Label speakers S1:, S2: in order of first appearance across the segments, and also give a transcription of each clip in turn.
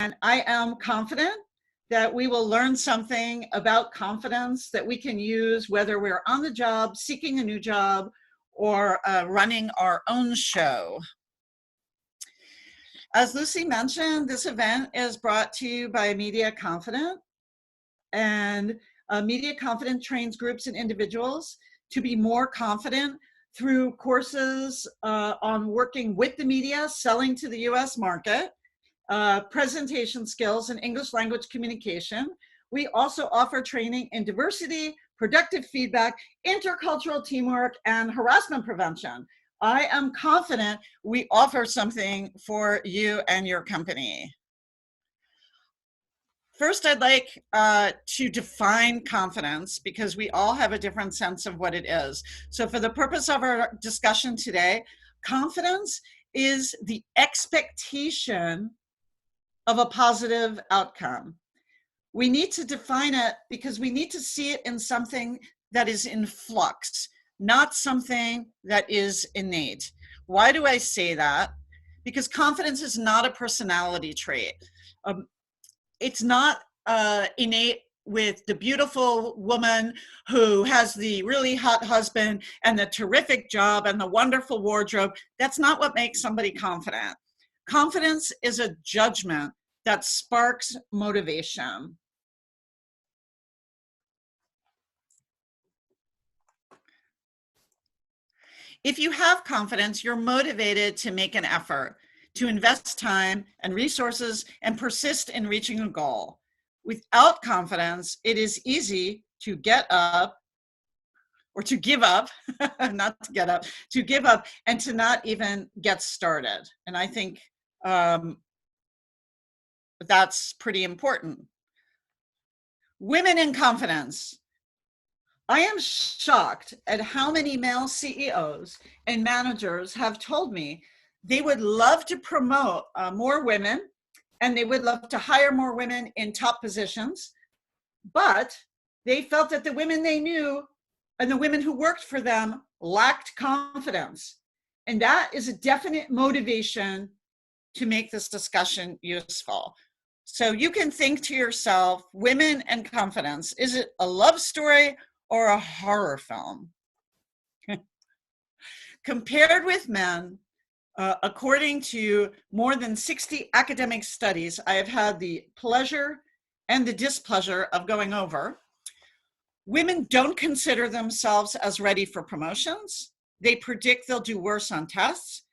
S1: I am confident that we will learn something about confidence that we can use whether we're on the job, seeking a new job, or running our own show. As Lucy mentioned, this event is brought to you by Media Confident, and Media Confident trains groups and individuals to be more confident through courses on working with the media, selling to the US market, presentation skills, and English language communication. We also offer training in diversity, productive feedback, intercultural teamwork, and harassment prevention. I am confident we offer something for you and your company. First, I'd like to define confidence because we all have a different sense of what it is. So for the purpose of our discussion today, confidence is the expectation of a positive outcome. We need to define it because we need to see it in something that is in flux, not something that is innate. Why do I say that? Because confidence is not a personality trait. It's not innate with the beautiful woman who has the really hot husband and the terrific job and the wonderful wardrobe. That's not what makes somebody confident. Confidence is a judgment that sparks motivation. If you have confidence, you're motivated to make an effort, to invest time and resources and persist in reaching a goal. Without confidence, it is easy to get up or to give up, not to get up, to give up and to not even get started. And I think that's pretty important. Women in confidence. I am shocked at how many male CEOs and managers have told me they would love to promote more women and they would love to hire more women in top positions, but they felt that the women they knew and the women who worked for them lacked confidence. And that is a definite motivation to make this discussion useful. So you can think to yourself, women and confidence, is it a love story or a horror film? Compared with men, according to more than 60 academic studies I have had the pleasure and the displeasure of going over, women don't consider themselves as ready for promotions. They predict they'll do worse on tests,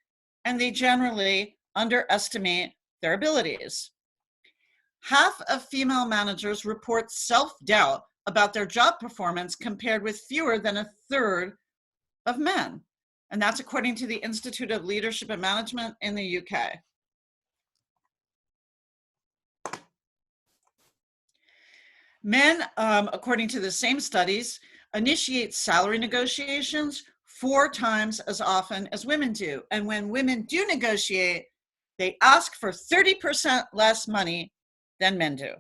S1: and they generally underestimate their abilities. Half of female managers report self-doubt about their job performance compared with fewer than a third of men. And that's according to the Institute of Leadership and Management in the UK. Men, according to the same studies, initiate salary negotiations 4 times as often as women do. And when women do negotiate, they ask for 30% less money than men do.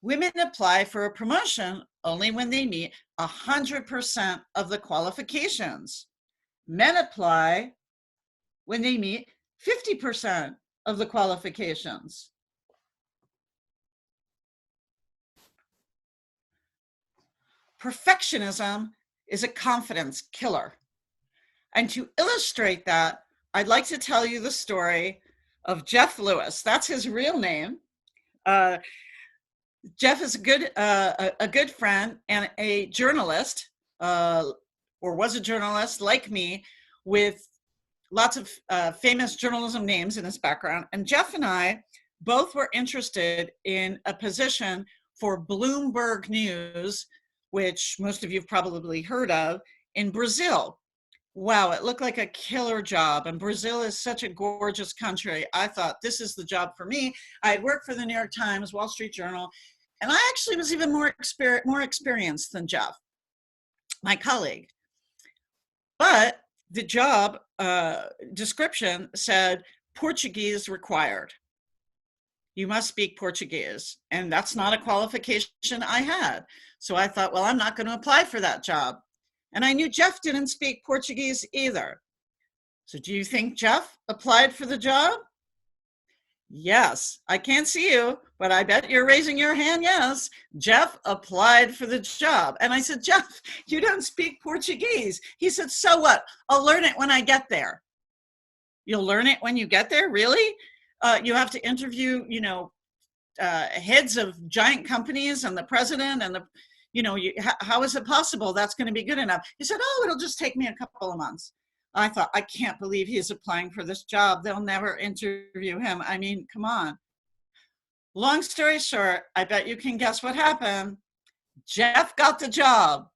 S1: Women apply for a promotion only when they meet 100% of the qualifications. Men apply when they meet 50% of the qualifications. Perfectionism is a confidence killer. And to illustrate that, I'd like to tell you the story of Jeff Lewis. That's his real name. Jeff is a good friend and a journalist, or was a journalist like me, with lots of famous journalism names in his background. And Jeff and I both were interested in a position for Bloomberg News, which most of you have probably heard of, in Brazil. Wow, it looked like a killer job. And Brazil is such a gorgeous country. I thought, this is the job for me. I had worked for the New York Times, Wall Street Journal, and I actually was even more experienced than Jeff, my colleague. But the job description said Portuguese required. You must speak Portuguese. And that's not a qualification I had. So I thought, well, I'm not going to apply for that job. And I knew Jeff didn't speak Portuguese either. So do you think Jeff applied for the job? Yes, I can't see you, but I bet you're raising your hand. Yes, Jeff applied for the job. And I said, Jeff, you don't speak Portuguese. He said, so what? I'll learn it when I get there. You'll learn it when you get there? Really? You have to interview, heads of giant companies and the president and how is it possible that's going to be good enough? He said, oh, it'll just take me a couple of months. I thought, I can't believe he's applying for this job. They'll never interview him. I mean, come on. Long story short, I bet you can guess what happened. Jeff got the job.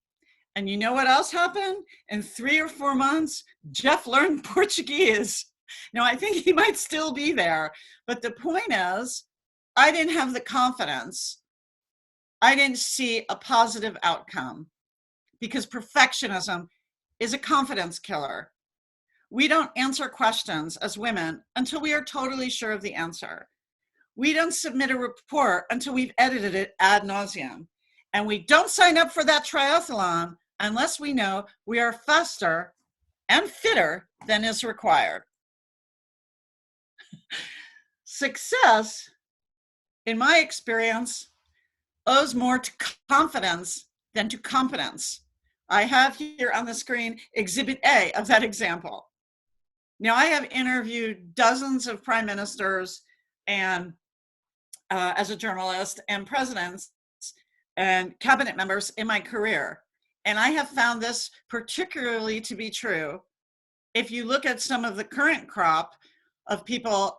S1: And you know what else happened? In 3 or 4 months, Jeff learned Portuguese. Now, I think he might still be there. But the point is, I didn't have the confidence. I didn't see a positive outcome because perfectionism is a confidence killer. We don't answer questions as women until we are totally sure of the answer. We don't submit a report until we've edited it ad nauseum. And we don't sign up for that triathlon unless we know we are faster and fitter than is required. Success, in my experience, owes more to confidence than to competence. I have here on the screen Exhibit A of that example. Now, I have interviewed dozens of prime ministers and as a journalist and presidents and cabinet members in my career. And I have found this particularly to be true. If you look at some of the current crop of people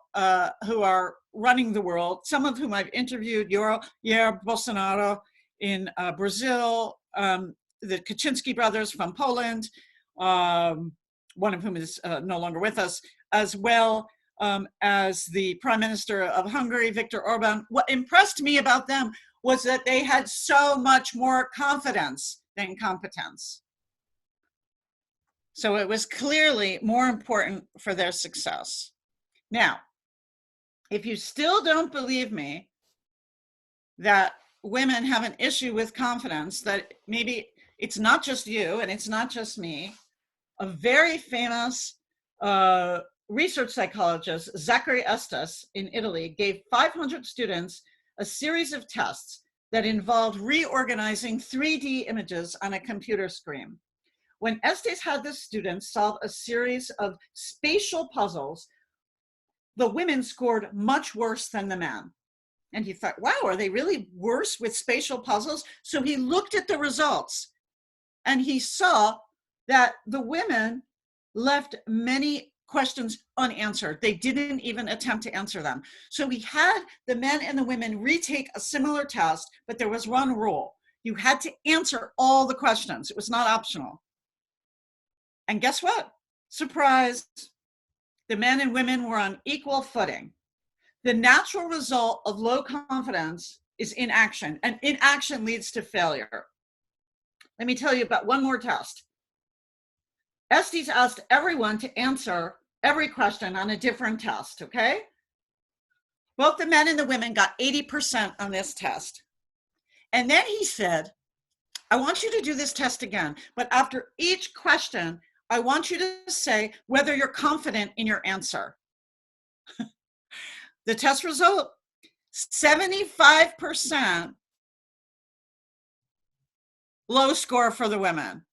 S1: who are running the world, some of whom I've interviewed, Jair Bolsonaro in Brazil, the Kaczynski brothers from Poland, one of whom is no longer with us, as well as the Prime Minister of Hungary, Viktor Orban. What impressed me about them was that they had so much more confidence than competence. So it was clearly more important for their success. Now, if you still don't believe me that women have an issue with confidence, that maybe it's not just you and it's not just me, a very famous research psychologist, Zachary Estes in Italy, gave 500 students a series of tests that involved reorganizing 3D images on a computer screen. When Estes had the students solve a series of spatial puzzles, the women scored much worse than the men. And he thought, wow, are they really worse with spatial puzzles? So he looked at the results and he saw that the women left many questions unanswered. They didn't even attempt to answer them. So he had the men and the women retake a similar test, but there was one rule. You had to answer all the questions. It was not optional. And guess what? Surprise. The men and women were on equal footing. The natural result of low confidence is inaction, and inaction leads to failure. Let me tell you about one more test. Estes asked everyone to answer every question on a different test, okay? Both the men and the women got 80% on this test. And then he said, I want you to do this test again, but after each question, I want you to say whether you're confident in your answer. The test result, 75% low score for the women.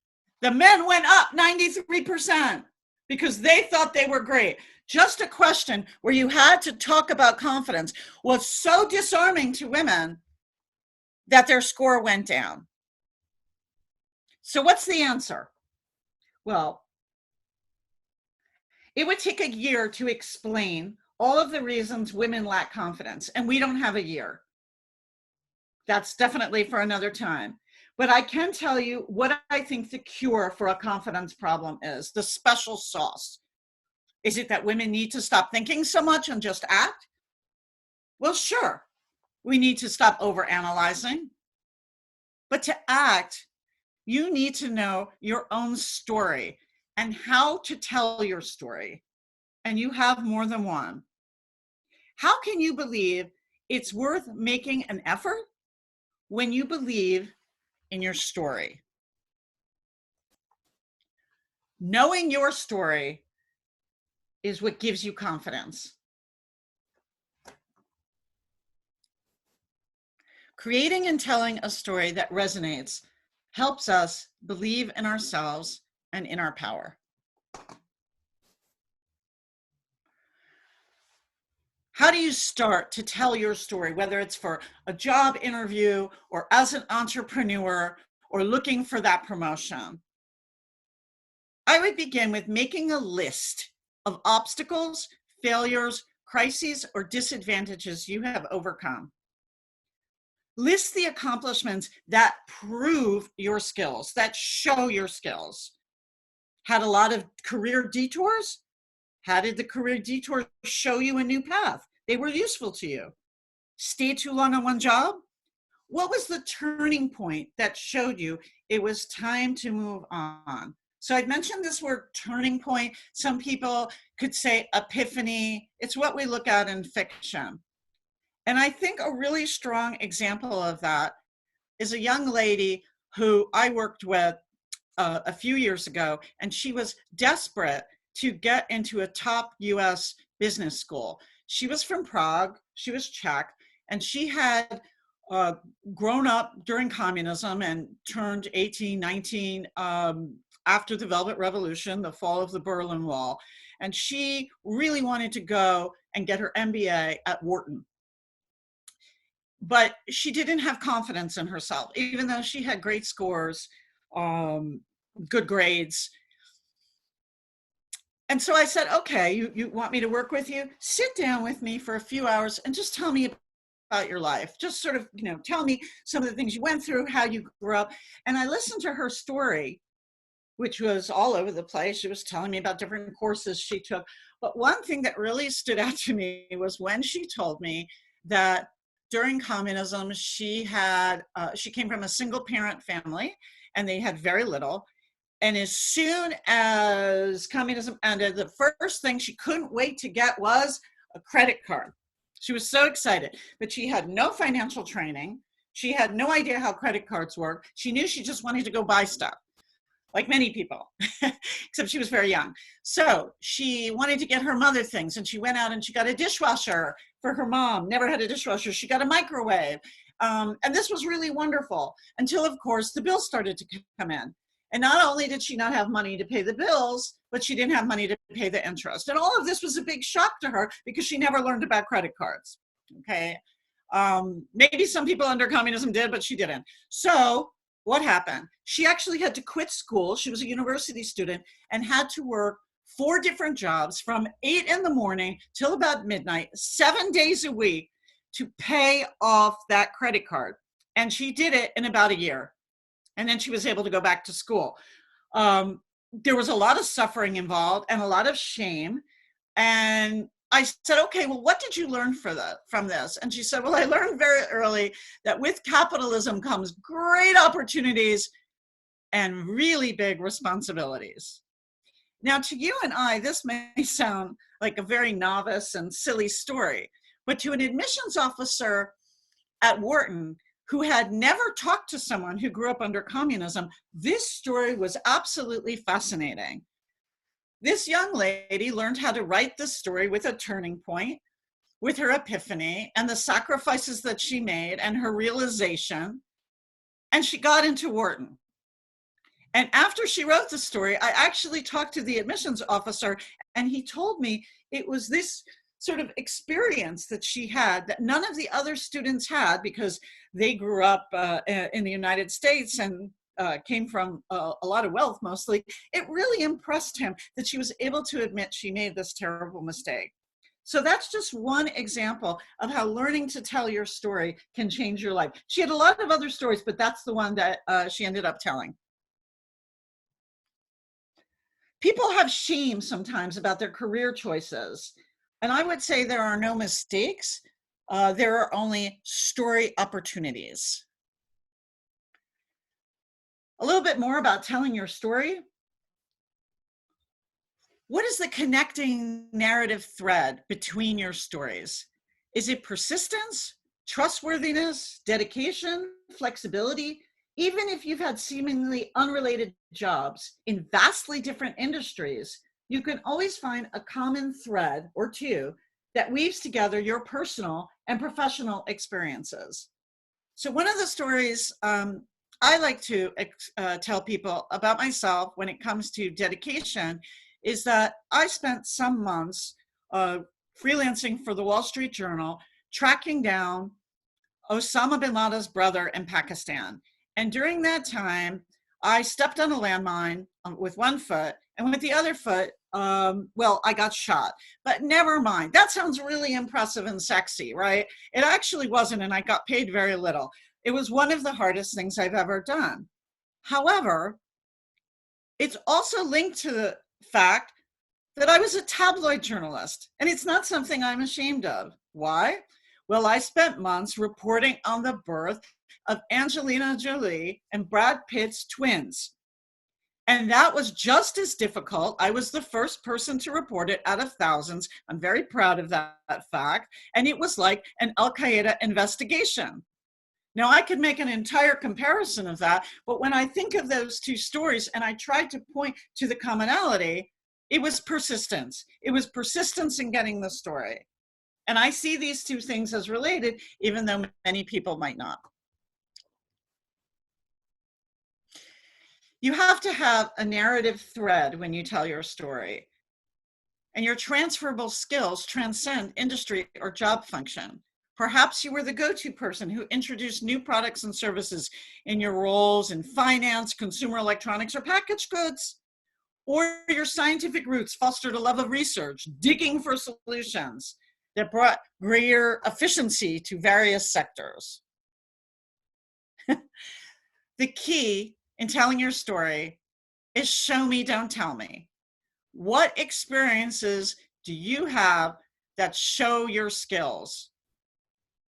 S1: The men went up 93% because they thought they were great. Just a question where you had to talk about confidence was so disarming to women that their score went down. So what's the answer? Well, it would take a year to explain all of the reasons women lack confidence, and we don't have a year. That's definitely for another time. But I can tell you what I think the cure for a confidence problem is, the special sauce. Is it that women need to stop thinking so much and just act? Well, sure. We need to stop overanalyzing. But to act, you need to know your own story and how to tell your story. And you have more than one. How can you believe it's worth making an effort when you believe in your story? Knowing your story is what gives you confidence. Creating and telling a story that resonates helps us believe in ourselves and in our power. How do you start to tell your story, whether it's for a job interview or as an entrepreneur or looking for that promotion? I would begin with making a list of obstacles, failures, crises, or disadvantages you have overcome. List the accomplishments that prove your skills, that show your skills. Had a lot of career detours? How did the career detours show you a new path? They were useful to you. Stayed too long on one job? What was the turning point that showed you it was time to move on? So I mentioned this word turning point. Some people could say epiphany. It's what we look at in fiction. And I think a really strong example of that is a young lady who I worked with a few years ago, and she was desperate to get into a top US business school. She was from Prague, she was Czech, and she had grown up during communism and turned 18, 19 after the Velvet Revolution, the fall of the Berlin Wall. And she really wanted to go and get her MBA at Wharton. But she didn't have confidence in herself, even though she had great scores, good grades. And so I said, okay, you want me to work with you? Sit down with me for a few hours and just tell me about your life. Just sort of, tell me some of the things you went through, how you grew up. And I listened to her story, which was all over the place. She was telling me about different courses she took. But one thing that really stood out to me was when she told me that during communism, she came from a single parent family and they had very little. And as soon as communism ended, the first thing she couldn't wait to get was a credit card. She was so excited, but she had no financial training. She had no idea how credit cards work. She knew she just wanted to go buy stuff, like many people, except she was very young. So she wanted to get her mother things, and she went out and she got a dishwasher for her mom. Never had a dishwasher. She got a microwave. And this was really wonderful until, of course, the bills started to come in. And not only did she not have money to pay the bills, but she didn't have money to pay the interest. And all of this was a big shock to her because she never learned about credit cards. Okay. Maybe some people under communism did, but she didn't. So what happened? She actually had to quit school. She was a university student and had to work 4 different jobs from 8 in the morning till about midnight, 7 days a week to pay off that credit card. And she did it in about a year. And then she was able to go back to school. There was a lot of suffering involved and a lot of shame. And I said, okay, well, what did you learn from this? And she said, well, I learned very early that with capitalism comes great opportunities and really big responsibilities. Now, to you and I, this may sound like a very novice and silly story, but to an admissions officer at Wharton who had never talked to someone who grew up under communism, this story was absolutely fascinating. This young lady learned how to write the story with a turning point, with her epiphany and the sacrifices that she made and her realization, and she got into Wharton. And after she wrote the story, I actually talked to the admissions officer, and he told me it was this sort of experience that she had that none of the other students had because they grew up in the United States and came from a lot of wealth mostly. It really impressed him that she was able to admit she made this terrible mistake. So that's just one example of how learning to tell your story can change your life. She had a lot of other stories, but that's the one that she ended up telling. People have shame sometimes about their career choices. And I would say there are no mistakes. There are only story opportunities. A little bit more about telling your story. What is the connecting narrative thread between your stories? Is it persistence, trustworthiness, dedication, flexibility? Even if you've had seemingly unrelated jobs in vastly different industries, you can always find a common thread or two that weaves together your personal and professional experiences. So one of the stories I like to tell people about myself when it comes to dedication is that I spent some months freelancing for the Wall Street Journal, tracking down Osama bin Laden's brother in Pakistan. And during that time, I stepped on a landmine with one foot, and with the other foot, well, I got shot. But never mind. That sounds really impressive and sexy, right? It actually wasn't, and I got paid very little. It was one of the hardest things I've ever done. However, it's also linked to the fact that I was a tabloid journalist, and it's not something I'm ashamed of. Why? Well, I spent months reporting on the birth of Angelina Jolie and Brad Pitt's twins. And that was just as difficult. I was the first person to report it out of thousands. I'm very proud of that fact. And it was like an Al Qaeda investigation. Now, I could make an entire comparison of that, but when I think of those two stories and I tried to point to the commonality, it was persistence. It was persistence in getting the story. And I see these two things as related, even though many people might not. You have to have a narrative thread when you tell your story. And your transferable skills transcend industry or job function. Perhaps you were the go-to person who introduced new products and services in your roles in finance, consumer electronics, or packaged goods. Or your scientific roots fostered a love of research, digging for solutions that brought greater efficiency to various sectors. The key in telling your story is show me, don't tell me. What experiences do you have that show your skills?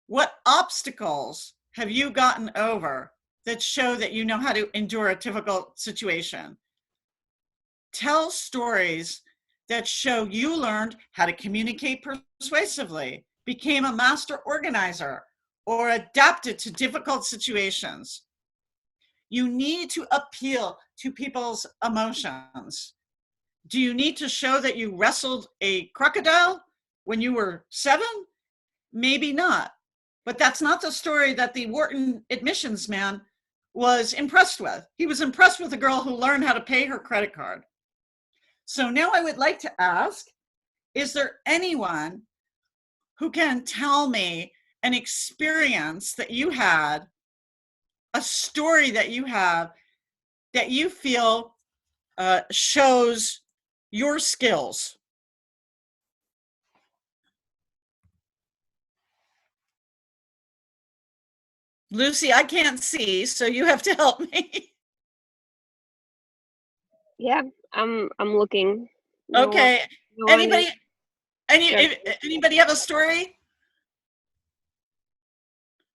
S1: What obstacles have you gotten over that show that you know how to endure a difficult situation? Tell stories that show you learned how to communicate persuasively, became a master organizer, or adapted to difficult situations. You need to appeal to people's emotions. Do you need to show that you wrestled a crocodile when you were 7? Maybe not. But that's not the story that the Wharton admissions man was impressed with. He was impressed with a girl who learned how to pay her credit card. So now I would like to ask, is there anyone who can tell me an experience that you had, a story that you have that you feel shows your skills? Lucy, I can't see, so you have to help me.
S2: Yeah, I'm looking. No
S1: Okay.
S2: one, no
S1: Anybody have a story?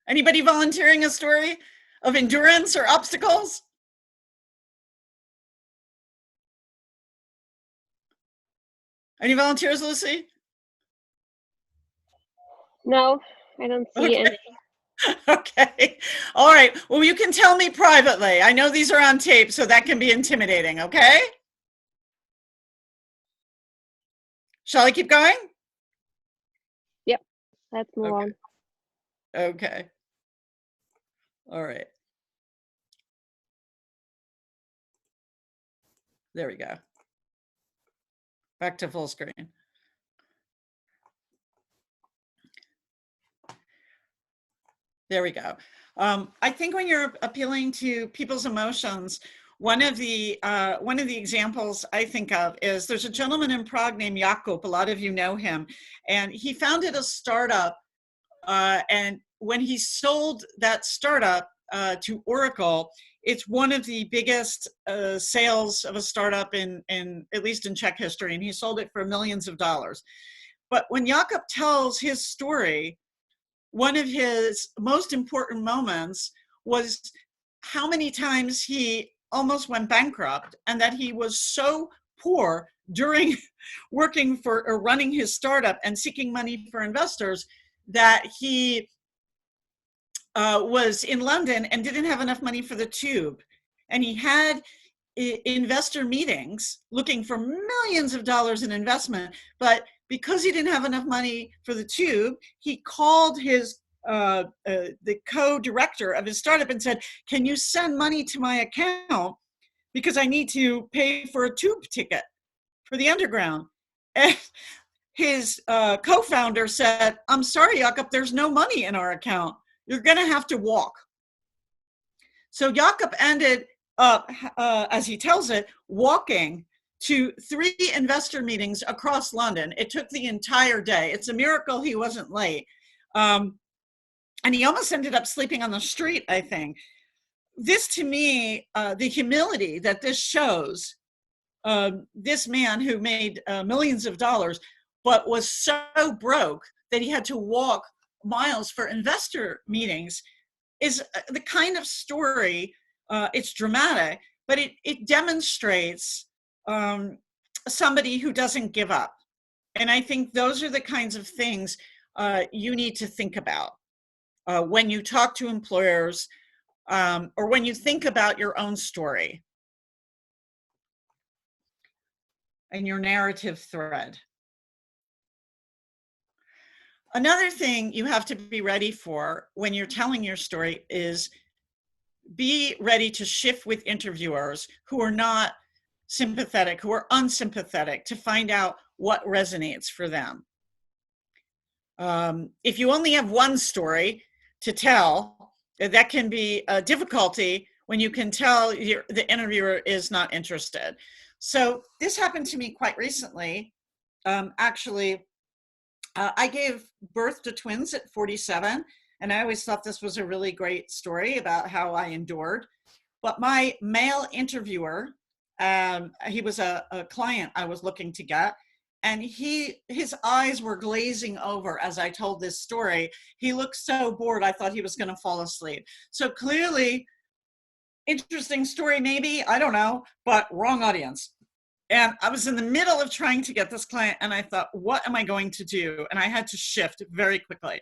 S1: Anybody volunteering a story of endurance or obstacles? Any volunteers, Lucy?
S2: No, I don't see any.
S1: Okay. All right. Well, you can tell me privately. I know these are on tape, so that can be intimidating, okay? Shall I keep going?
S2: Yep, let's move on.
S1: Okay. All right. There we go. Back to full screen. There we go. I think when you're appealing to people's emotions, one of the examples I think of is there's a gentleman in Prague named Jakub. A lot of you know him, and he founded a startup. And when he sold that startup to Oracle, it's one of the biggest sales of a startup in at least in Czech history, and he sold it for millions of dollars. But when Jakub tells his story, one of his most important moments was how many times he almost went bankrupt, and that he was so poor during working for or running his startup and seeking money for investors that he was in London and didn't have enough money for the tube. And he had investor meetings looking for millions of dollars in investment, but because he didn't have enough money for the tube, he called his the co-director of his startup and said, "Can you send money to my account because I need to pay for a tube ticket for the underground?" And his co-founder said, "I'm sorry, Jakob, there's no money in our account. You're going to have to walk." So Jakob ended up, as he tells it, walking to 3 investor meetings across London. It took the entire day. It's a miracle he wasn't late. And he almost ended up sleeping on the street, I think. This, to me, the humility that this shows, this man who made millions of dollars, but was so broke that he had to walk miles for investor meetings, is the kind of story, it's dramatic, but it demonstrates somebody who doesn't give up. And I think those are the kinds of things you need to think about when you talk to employers or when you think about your own story and your narrative thread. Another thing you have to be ready for when you're telling your story is be ready to shift with interviewers who are not sympathetic, who are unsympathetic, to find out what resonates for them. If you only have one story to tell, that can be a difficulty when you can tell the interviewer is not interested. So this happened to me quite recently. Actually, I gave birth to twins at 47, and I always thought this was a really great story about how I endured. But my male interviewer, he was a client I was looking to get, and his eyes were glazing over as I told this story. He looked so bored, I thought he was going to fall asleep. So clearly, interesting story maybe, I don't know, but wrong audience. And I was in the middle of trying to get this client, and I thought, what am I going to do? And I had to shift very quickly.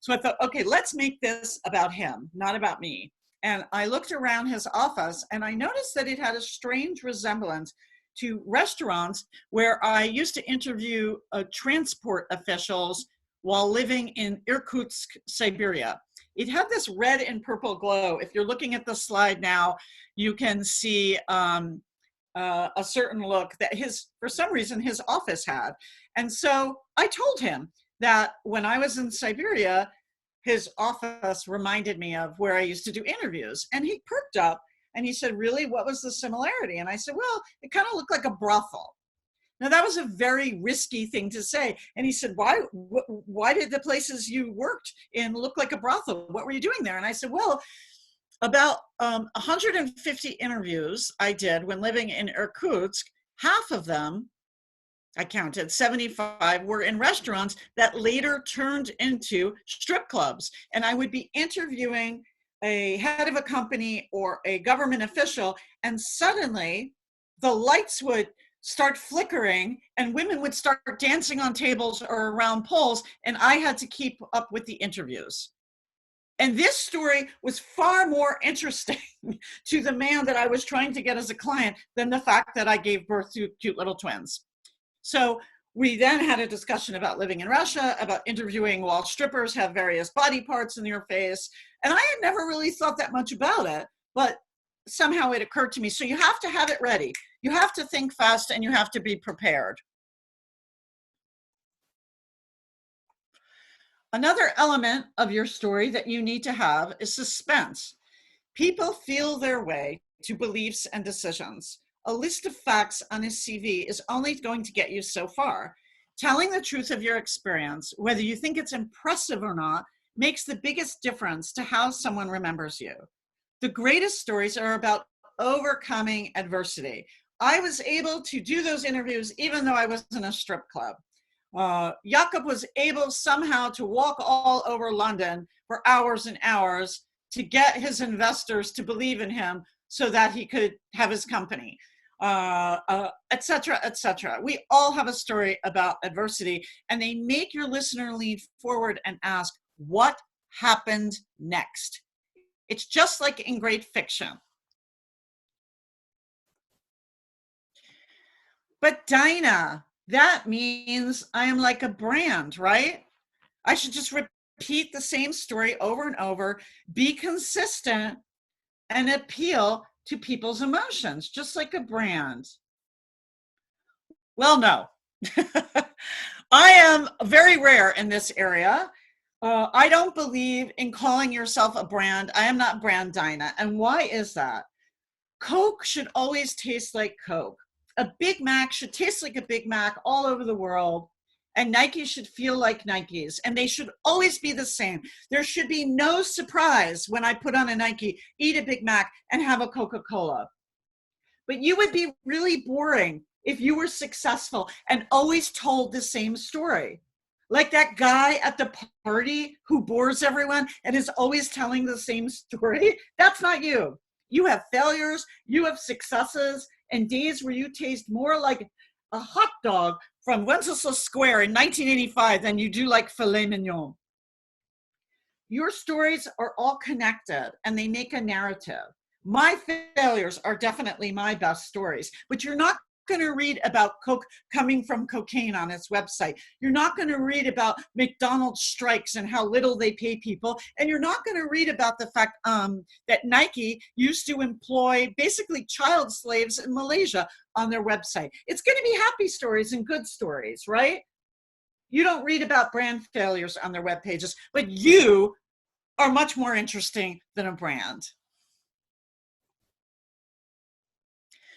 S1: So I thought, okay, let's make this about him, not about me. And I looked around his office, and I noticed that it had a strange resemblance to restaurants where I used to interview transport officials while living in Irkutsk, Siberia. It had this red and purple glow. If you're looking at the slide now, you can see a certain look that for some reason, his office had. And so I told him that when I was in Siberia, his office reminded me of where I used to do interviews. And he perked up and he said, "Really, what was the similarity?" And I said, "Well, it kind of looked like a brothel." Now that was a very risky thing to say. And he said, why did the places you worked in look like a brothel? What were you doing there? And I said, well, about 150 interviews I did when living in Irkutsk, half of them, I counted 75, were in restaurants that later turned into strip clubs. And I would be interviewing a head of a company or a government official, and suddenly the lights would start flickering and women would start dancing on tables or around poles, and I had to keep up with the interviews. And this story was far more interesting to the man that I was trying to get as a client than the fact that I gave birth to cute little twins. So we then had a discussion about living in Russia, about interviewing while strippers have various body parts in your face. And I had never really thought that much about it, but somehow it occurred to me. So you have to have it ready. You have to think fast and you have to be prepared. Another element of your story that you need to have is suspense. People feel their way to beliefs and decisions. A list of facts on a CV is only going to get you so far. Telling the truth of your experience, whether you think it's impressive or not, makes the biggest difference to how someone remembers you. The greatest stories are about overcoming adversity. I was able to do those interviews even though I was in a strip club. Jakob was able somehow to walk all over London for hours and hours to get his investors to believe in him so that he could have his company, et cetera, et cetera. We all have a story about adversity, and they make your listener lean forward and ask, what happened next? It's just like in great fiction. But Dinah, that means I am like a brand, right? I should just repeat the same story over and over, be consistent, and appeal to people's emotions, just like a brand. Well, no. I am very rare in this area. I don't believe in calling yourself a brand. I am not brand Dinah. And why is that? Coke should always taste like Coke. A Big Mac should taste like a Big Mac all over the world. And Nike should feel like Nikes. And they should always be the same. There should be no surprise when I put on a Nike, eat a Big Mac, and have a Coca-Cola. But you would be really boring if you were successful and always told the same story. Like that guy at the party who bores everyone and is always telling the same story. That's not you. You have failures, you have successes, and days where you taste more like a hot dog from Wenceslas Square in 1985 than you do like filet mignon. Your stories are all connected and they make a narrative. My failures are definitely my best stories, but you're not going to read about Coke coming from cocaine on its website. You're not going to read about McDonald's strikes and how little they pay people. And you're not going to read about the fact that Nike used to employ basically child slaves in Malaysia on their website. It's going to be happy stories and good stories, right? You don't read about brand failures on their web pages, but you are much more interesting than a brand.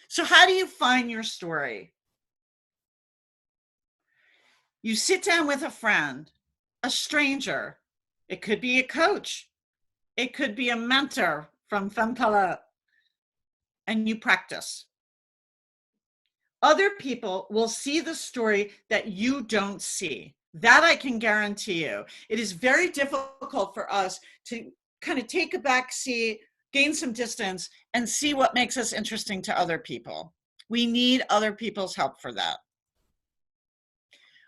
S1: So how do you find your story? You sit down with a friend, a stranger. It could be a coach. It could be a mentor from Femme Palette. And you practice. Other people will see the story that you don't see. That I can guarantee you. It is very difficult for us to kind of take a back seat, gain some distance, and see what makes us interesting to other people. We need other people's help for that.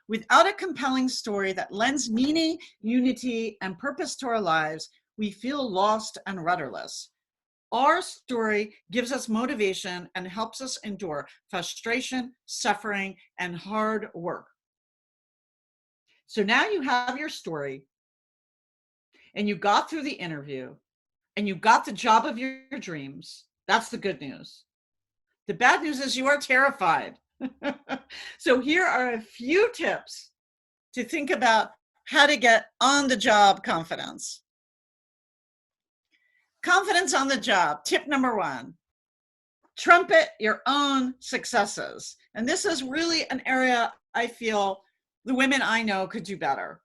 S1: Without a compelling story that lends meaning, unity, and purpose to our lives, we feel lost and rudderless. Our story gives us motivation and helps us endure frustration, suffering, and hard work. So now you have your story, and you got through the interview, and you got the job of your dreams. That's the good news. The bad news is you are terrified. So here are a few tips to think about how to get on the job confidence. Confidence on the job. Tip number 1, trumpet your own successes. And this is really an area I feel the women I know could do better.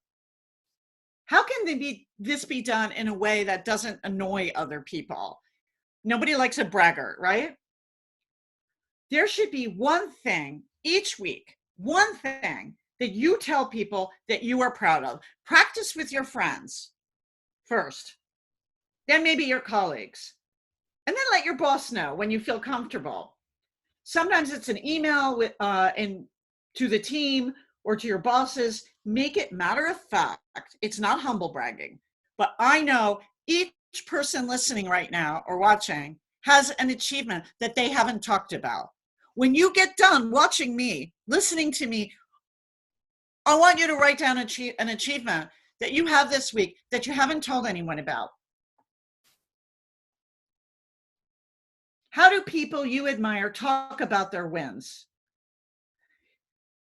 S1: How can this be done in a way that doesn't annoy other people? Nobody likes a braggart, right? There should be one thing each week, one thing that you tell people that you are proud of. Practice with your friends first, then maybe your colleagues, and then let your boss know when you feel comfortable. Sometimes it's an email to the team or to your bosses. Make it matter of fact. It's not humble bragging, but I know each person listening right now or watching has an achievement that they haven't talked about. When you get done watching me, listening to me, I want you to write down an achievement that you have this week that you haven't told anyone about. How do people you admire talk about their wins?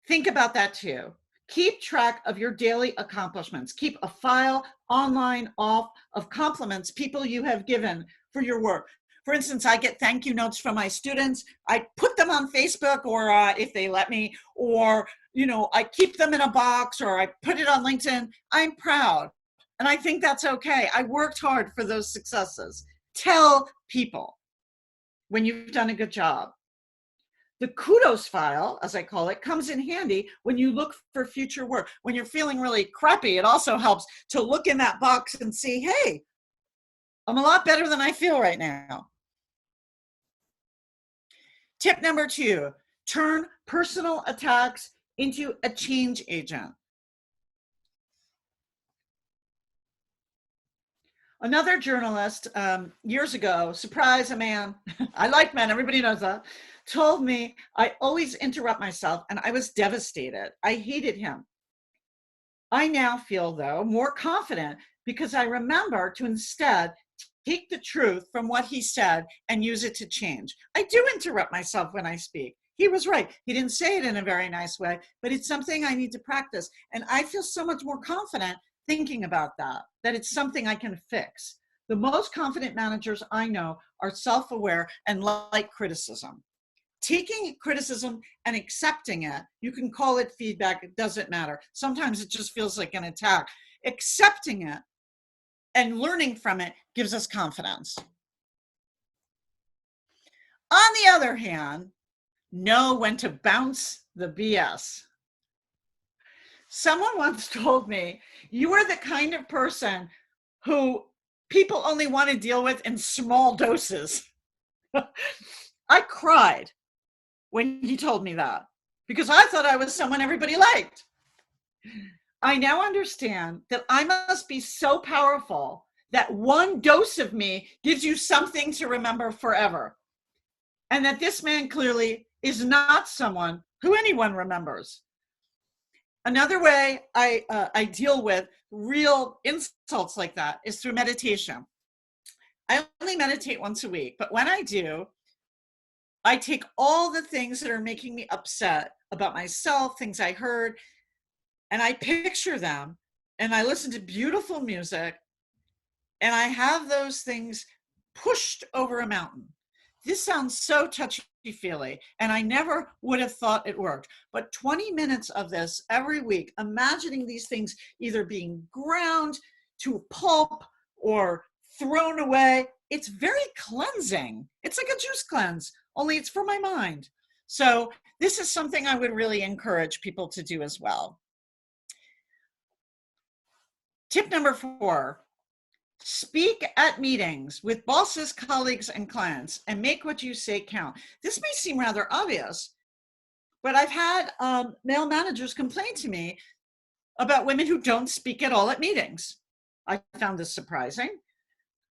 S1: Think about that too. Keep track of your daily accomplishments. Keep a file online off of compliments people you have given for your work. For instance, I get thank you notes from my students. I put them on Facebook or if they let me, or, I keep them in a box or I put it on LinkedIn. I'm proud. And I think that's okay. I worked hard for those successes. Tell people when you've done a good job. The kudos file, as I call it, comes in handy when you look for future work. When you're feeling really crappy, it also helps to look in that box and see, hey, I'm a lot better than I feel right now. Tip number 2, turn personal attacks into a change agent. Another journalist years ago, surprise, a man, I like men, everybody knows that, told me I always interrupt myself, and I was devastated. I hated him. I now feel, though, more confident because I remember to instead take the truth from what he said and use it to change. I do interrupt myself when I speak. He was right. He didn't say it in a very nice way, but it's something I need to practice. And I feel so much more confident thinking about that it's something I can fix. The most confident managers I know are self-aware and like criticism. Taking criticism and accepting it, you can call it feedback, it doesn't matter. Sometimes it just feels like an attack. Accepting it and learning from it gives us confidence. On the other hand, know when to bounce the BS. Someone once told me, you are the kind of person who people only want to deal with in small doses. I cried when he told me that because I thought I was someone everybody liked. I now understand that I must be so powerful that one dose of me gives you something to remember forever. And that this man clearly is not someone who anyone remembers. Another way I deal with real insults like that is through meditation. I only meditate once a week, but when I do, I take all the things that are making me upset about myself, things I heard, and I picture them and I listen to beautiful music and I have those things pushed over a mountain. This sounds so touchy-feely, and I never would have thought it worked. But 20 minutes of this every week, imagining these things either being ground to a pulp or thrown away, it's very cleansing. It's like a juice cleanse, only it's for my mind. So this is something I would really encourage people to do as well. Tip number 4. Speak at meetings with bosses, colleagues, and clients, and make what you say count. This may seem rather obvious, but I've had male managers complain to me about women who don't speak at all at meetings. I found this surprising.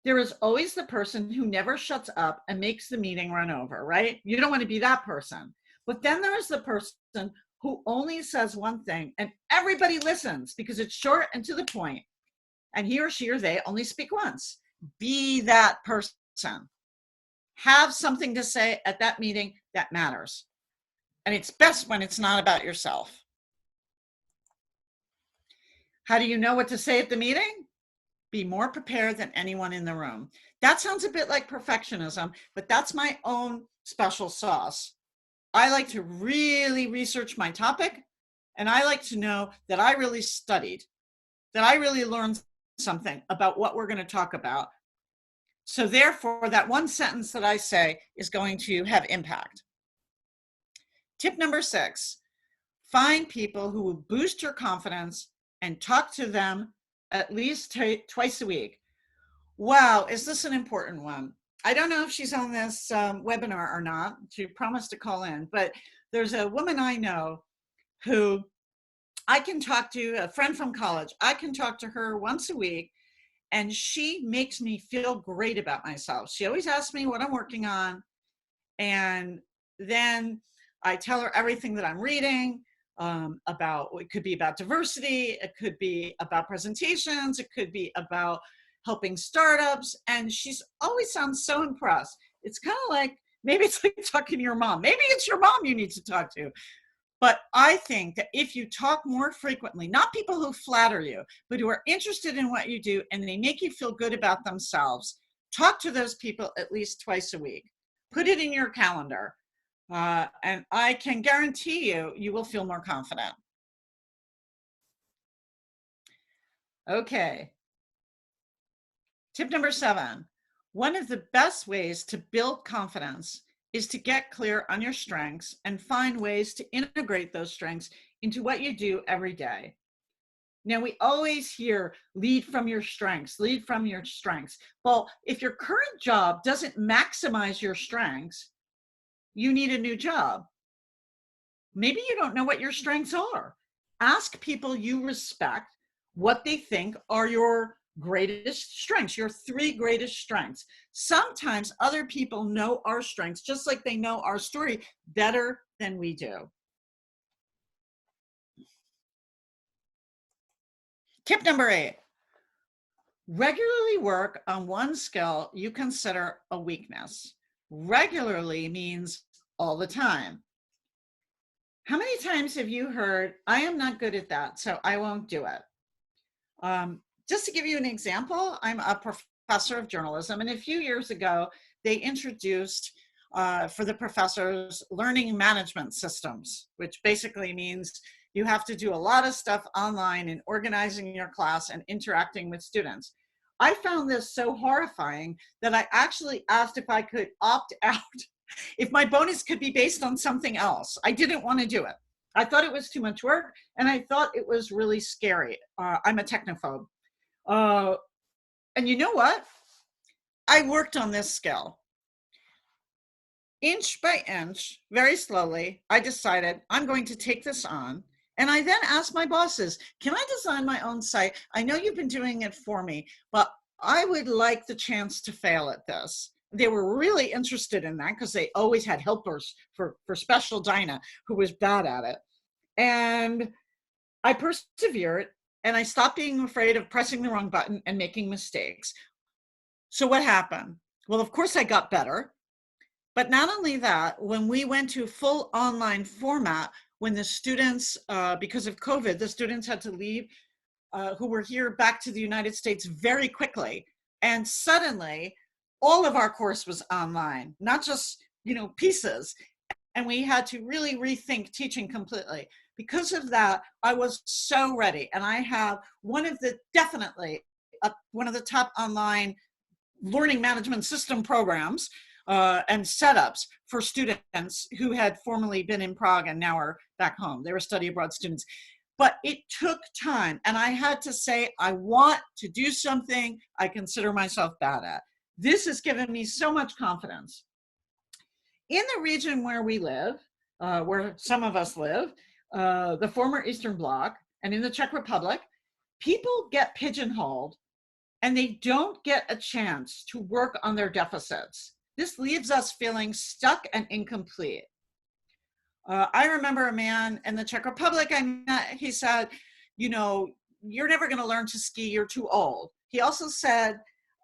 S1: There is always the person who never shuts up and makes the meeting run over, right? You don't want to be that person. But then there's the person who only says one thing and everybody listens because it's short and to the point. And he or she or they only speak once. Be that person. Have something to say at that meeting that matters. And it's best when it's not about yourself. How do you know what to say at the meeting? Be more prepared than anyone in the room. That sounds a bit like perfectionism, but that's my own special sauce. I like to really research my topic, and I like to know that I really studied, that I really learned something about what we're going to talk about. So therefore, that one sentence that I say is going to have impact. Tip number 6, find people who will boost your confidence and talk to them at least twice a week. Wow, is this an important one? I don't know if she's on this webinar or not. She promised to call in, but there's a woman I know who I can talk to, a friend from college. I can talk to her once a week, and she makes me feel great about myself. She always asks me what I'm working on, and then I tell her everything that I'm reading about. It could be about diversity, it could be about presentations, it could be about helping startups, and she's always sounds so impressed. It's kind of like, maybe it's like talking to your mom. Maybe it's your mom you need to talk to. But I think that if you talk more frequently, not people who flatter you, but who are interested in what you do and they make you feel good about themselves, talk to those people at least twice a week. Put it in your calendar. And I can guarantee you, you will feel more confident. Okay. Tip number 7. One of the best ways to build confidence is to get clear on your strengths and find ways to integrate those strengths into what you do every day. Now, we always hear lead from your strengths, lead from your strengths. Well, if your current job doesn't maximize your strengths, you need a new job. Maybe you don't know what your strengths are. Ask people you respect what they think are your greatest strengths, your 3 greatest strengths. Sometimes other people know our strengths just like they know our story better than we do. Tip number 8, regularly work on one skill you consider a weakness. Regularly means all the time. How many times have you heard, I am not good at that, so I won't do it? Just to give you an example, I'm a professor of journalism, and a few years ago, they introduced for the professors learning management systems, which basically means you have to do a lot of stuff online and organizing your class and interacting with students. I found this so horrifying that I actually asked if I could opt out, if my bonus could be based on something else. I didn't want to do it. I thought it was too much work, and I thought it was really scary. I'm a technophobe. And you know what? I worked on this skill. Inch by inch, very slowly, I decided I'm going to take this on. And I then asked my bosses, can I design my own site? I know you've been doing it for me, but I would like the chance to fail at this. They were really interested in that because they always had helpers for special Dinah, who was bad at it. And I persevered, and I stopped being afraid of pressing the wrong button and making mistakes. So what happened? Well, of course I got better. But not only that, when we went to full online format, when the students, because of COVID, the students had to leave, who were here back to the United States very quickly. And suddenly, all of our course was online, not just, pieces. And we had to really rethink teaching completely. Because of that, I was so ready. And I have one of the top online learning management system programs and setups for students who had formerly been in Prague and now are back home. They were study abroad students. But it took time. And I had to say, I want to do something I consider myself bad at. This has given me so much confidence. In the region where we live, where some of us live, the former Eastern Bloc, and in the Czech Republic, people get pigeonholed and they don't get a chance to work on their deficits. This leaves us feeling stuck and incomplete. I remember a man in the Czech Republic I met, he said, you're never going to learn to ski, you're too old. He also said,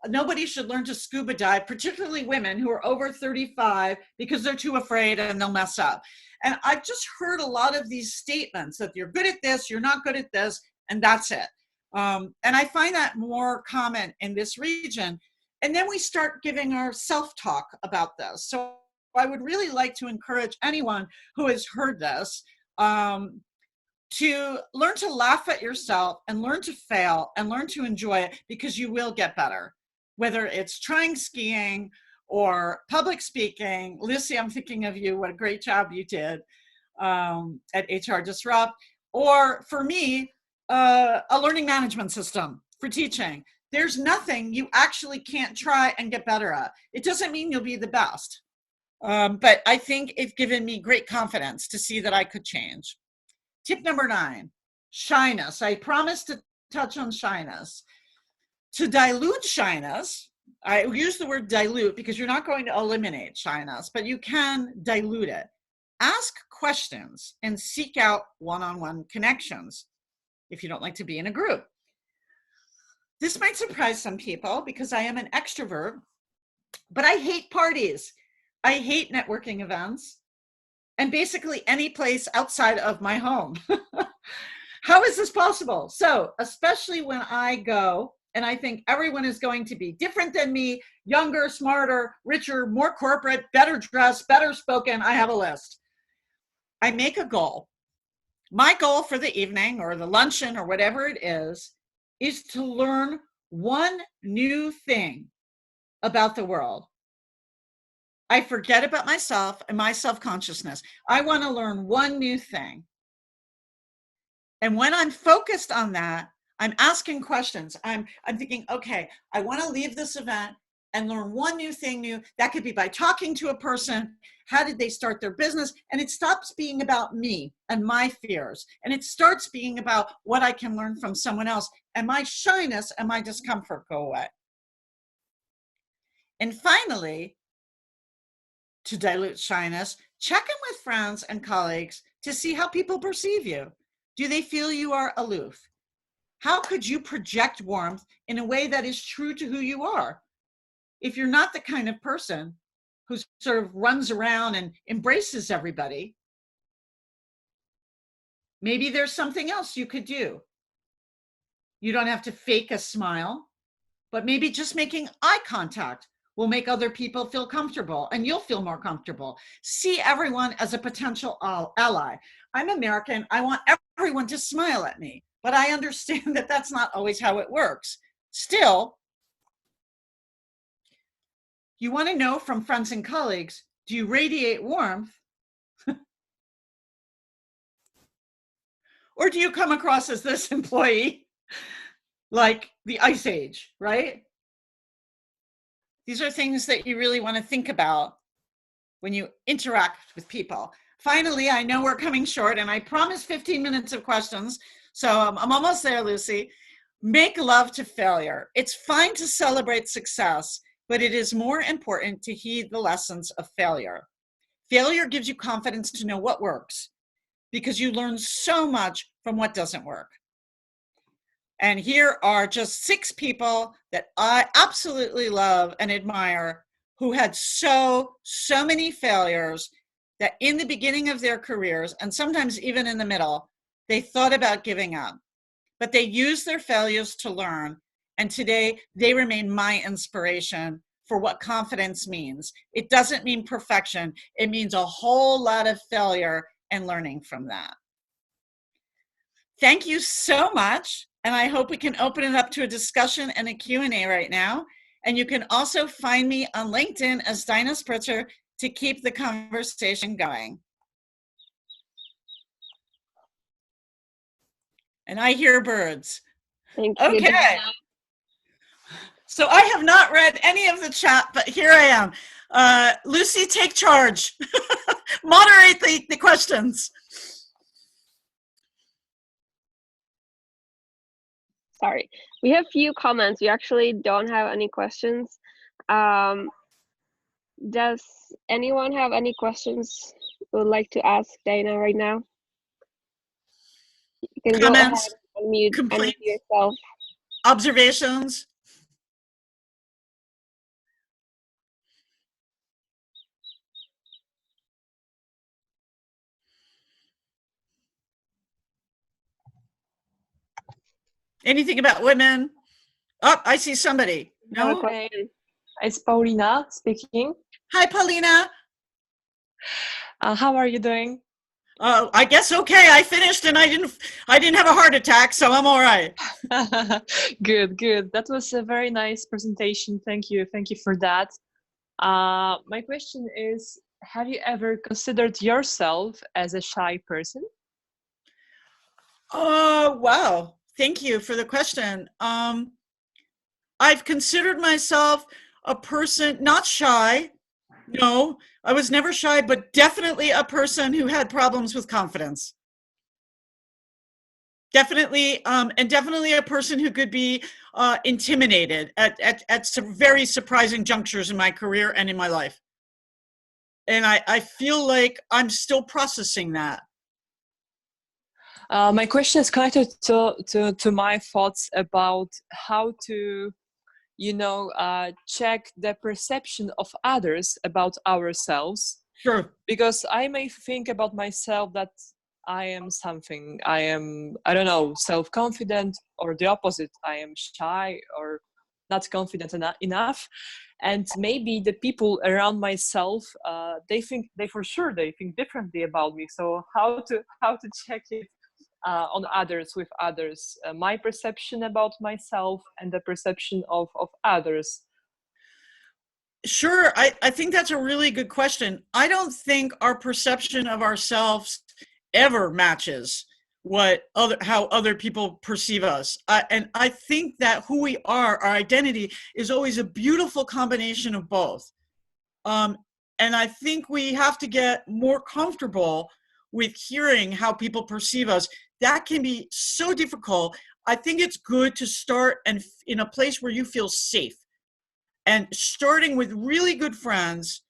S1: nobody should learn to scuba dive, particularly women who are over 35, because they're too afraid and they'll mess up. And I've just heard a lot of these statements that you're good at this, you're not good at this, and that's it. And I find that more common in this region. And then we start giving our self-talk about this. So I would really like to encourage anyone who has heard this to learn to laugh at yourself and learn to fail and learn to enjoy it, because you will get better. Whether it's trying skiing or public speaking. Lucy, I'm thinking of you. What a great job you did at HR Disrupt. Or for me, a learning management system for teaching. There's nothing you actually can't try and get better at. It doesn't mean you'll be the best. But I think it's given me great confidence to see that I could change. Tip number 9, shyness. I promised to touch on shyness. To dilute shyness, I use the word dilute because you're not going to eliminate shyness, but you can dilute it. Ask questions and seek out one-on-one connections if you don't like to be in a group. This might surprise some people because I am an extrovert, but I hate parties. I hate networking events and basically any place outside of my home. How is this possible? So, especially when I go and I think everyone is going to be different than me, younger, smarter, richer, more corporate, better dressed, better spoken, I have a list. I make a goal. My goal for the evening or the luncheon or whatever it is to learn one new thing about the world. I forget about myself and my self-consciousness. I want to learn one new thing. And when I'm focused on that, I'm asking questions. I'm thinking, okay, I want to leave this event and learn one new thing new. That could be by talking to a person. How did they start their business? And it stops being about me and my fears. And it starts being about what I can learn from someone else. And my shyness and my discomfort go away. And finally, to dilute shyness, check in with friends and colleagues to see how people perceive you. Do they feel you are aloof? how could you project warmth in a way that is true to who you are? If you're not the kind of person who sort of runs around and embraces everybody, maybe there's something else you could do. You don't have to fake a smile, but maybe just making eye contact will make other people feel comfortable, and you'll feel more comfortable. See everyone as a potential ally. I'm American. I want everyone to smile at me, but I understand that that's not always how it works. Still, you want to know from friends and colleagues, do you radiate warmth? Or do you come across as this employee like the Ice Age, right? These are things that you really want to think about when you interact with people. Finally, I know we're coming short, and I promised 15 minutes of questions, so I'm almost there, Lucy. Make love to failure. It's fine to celebrate success, but it is more important to heed the lessons of failure. Failure gives you confidence to know what works, because you learn so much from what doesn't work. And here are just 6 people that I absolutely love and admire who had so many failures that in the beginning of their careers, and sometimes even in the middle, they thought about giving up. But they used their failures to learn, and today they remain my inspiration for what confidence means. It doesn't mean perfection. It means a whole lot of failure and learning from that. Thank you so much, and I hope we can open it up to a discussion and a Q&A right now. And you can also find me on LinkedIn as Dinah Spritzer to keep the conversation going. And I hear birds.
S2: Thank you.
S1: Okay. So I have not read any of the chat, but here I am. Lucy, take charge. Moderate the questions.
S2: Sorry, we have few comments. We actually don't have any questions. Does anyone have any questions you would like to ask Dana right now? You can
S1: Comments,
S2: go ahead and unmute yourself.
S1: Observations. Anything about women? Oh, I see somebody. No?
S3: Okay. It's Paulina speaking.
S1: Hi, Paulina.
S3: How are you doing?
S1: I guess okay. I finished and I didn't have a heart attack, so I'm all right.
S3: Good. That was a very nice presentation. Thank you for that. My question is, have you ever considered yourself as a shy person?
S1: Oh, wow. Thank you for the question. I've considered myself a person, not shy. No, I was never shy, but definitely a person who had problems with confidence. Definitely, and definitely a person who could be intimidated at some very surprising junctures in my career and in my life. And I feel like I'm still processing that.
S3: My question is connected to my thoughts about how to, check the perception of others about ourselves.
S1: Sure.
S3: Because I may think about myself that I am something. I don't know, self-confident, or the opposite. I am shy or not confident enough. And maybe the people around myself, they think differently about me. So how to check it on others, with others, my perception about myself and the perception of others.
S1: Sure. I think that's a really good question. I don't think our perception of ourselves ever matches how other people perceive us. And I think that who we are, our identity, is always a beautiful combination of both. And I think we have to get more comfortable with hearing how people perceive us. That can be so difficult. I think it's good to start in a place where you feel safe, and starting with really good friends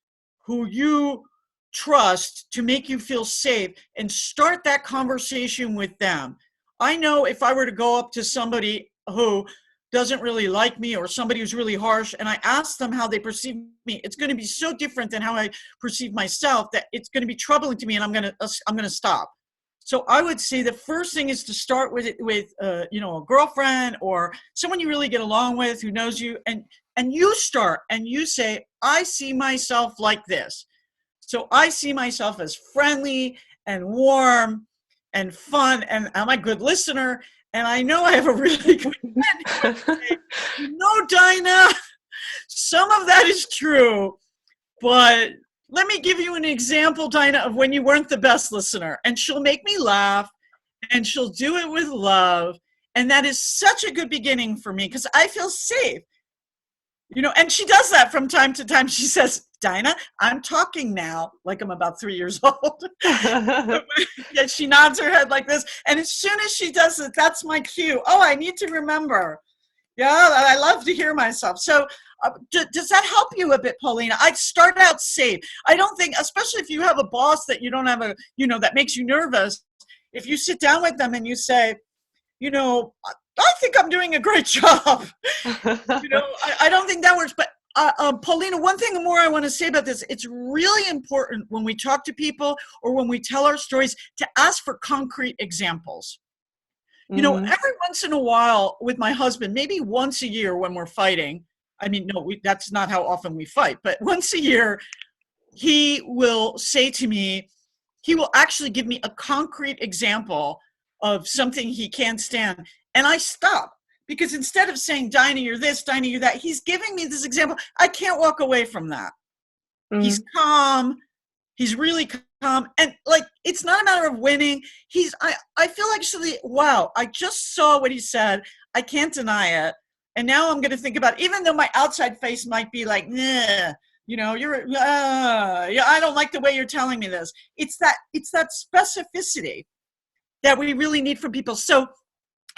S1: who you trust to make you feel safe, and start that conversation with them. I know if I were to go up to somebody who doesn't really like me or somebody who's really harsh and I ask them how they perceive me, it's going to be so different than how I perceive myself that it's going to be troubling to me, and I'm going to stop. So I would say the first thing is to start with it with a girlfriend or someone you really get along with who knows you, and you start and you say, I see myself like this. So I see myself as friendly and warm and fun, and I'm a good listener, and I know I have a really good friend. Dinah, some of that is true, but let me give you an example, Dinah, of when you weren't the best listener. And she'll make me laugh, and she'll do it with love. And that is such a good beginning for me because I feel safe. And she does that from time to time. She says, Dinah, I'm talking now like I'm about 3 years old. Yeah, she nods her head like this. And as soon as she does it, that's my cue. Oh, I need to remember. Yeah, I love to hear myself. So does that help you a bit, Paulina? I'd start out safe. I don't think, especially if you have a boss that you don't have that makes you nervous, if you sit down with them and you say, I think I'm doing a great job. I don't think that works. But Paulina, one thing more I want to say about this, it's really important when we talk to people or when we tell our stories to ask for concrete examples. Every once in a while with my husband, maybe once a year when we're fighting, I mean, no, that's not how often we fight, but once a year, he will say to me, he will actually give me a concrete example of something he can't stand. And I stop because instead of saying, Dinah, you're this, Dinah, you're that, he's giving me this example. I can't walk away from that. He's calm. He's really calm. And it's not a matter of winning. I feel actually, wow, I just saw what he said. I can't deny it. And now I'm going to think about it, even though my outside face might be like, nah, I don't like the way you're telling me this. It's that specificity that we really need from people. So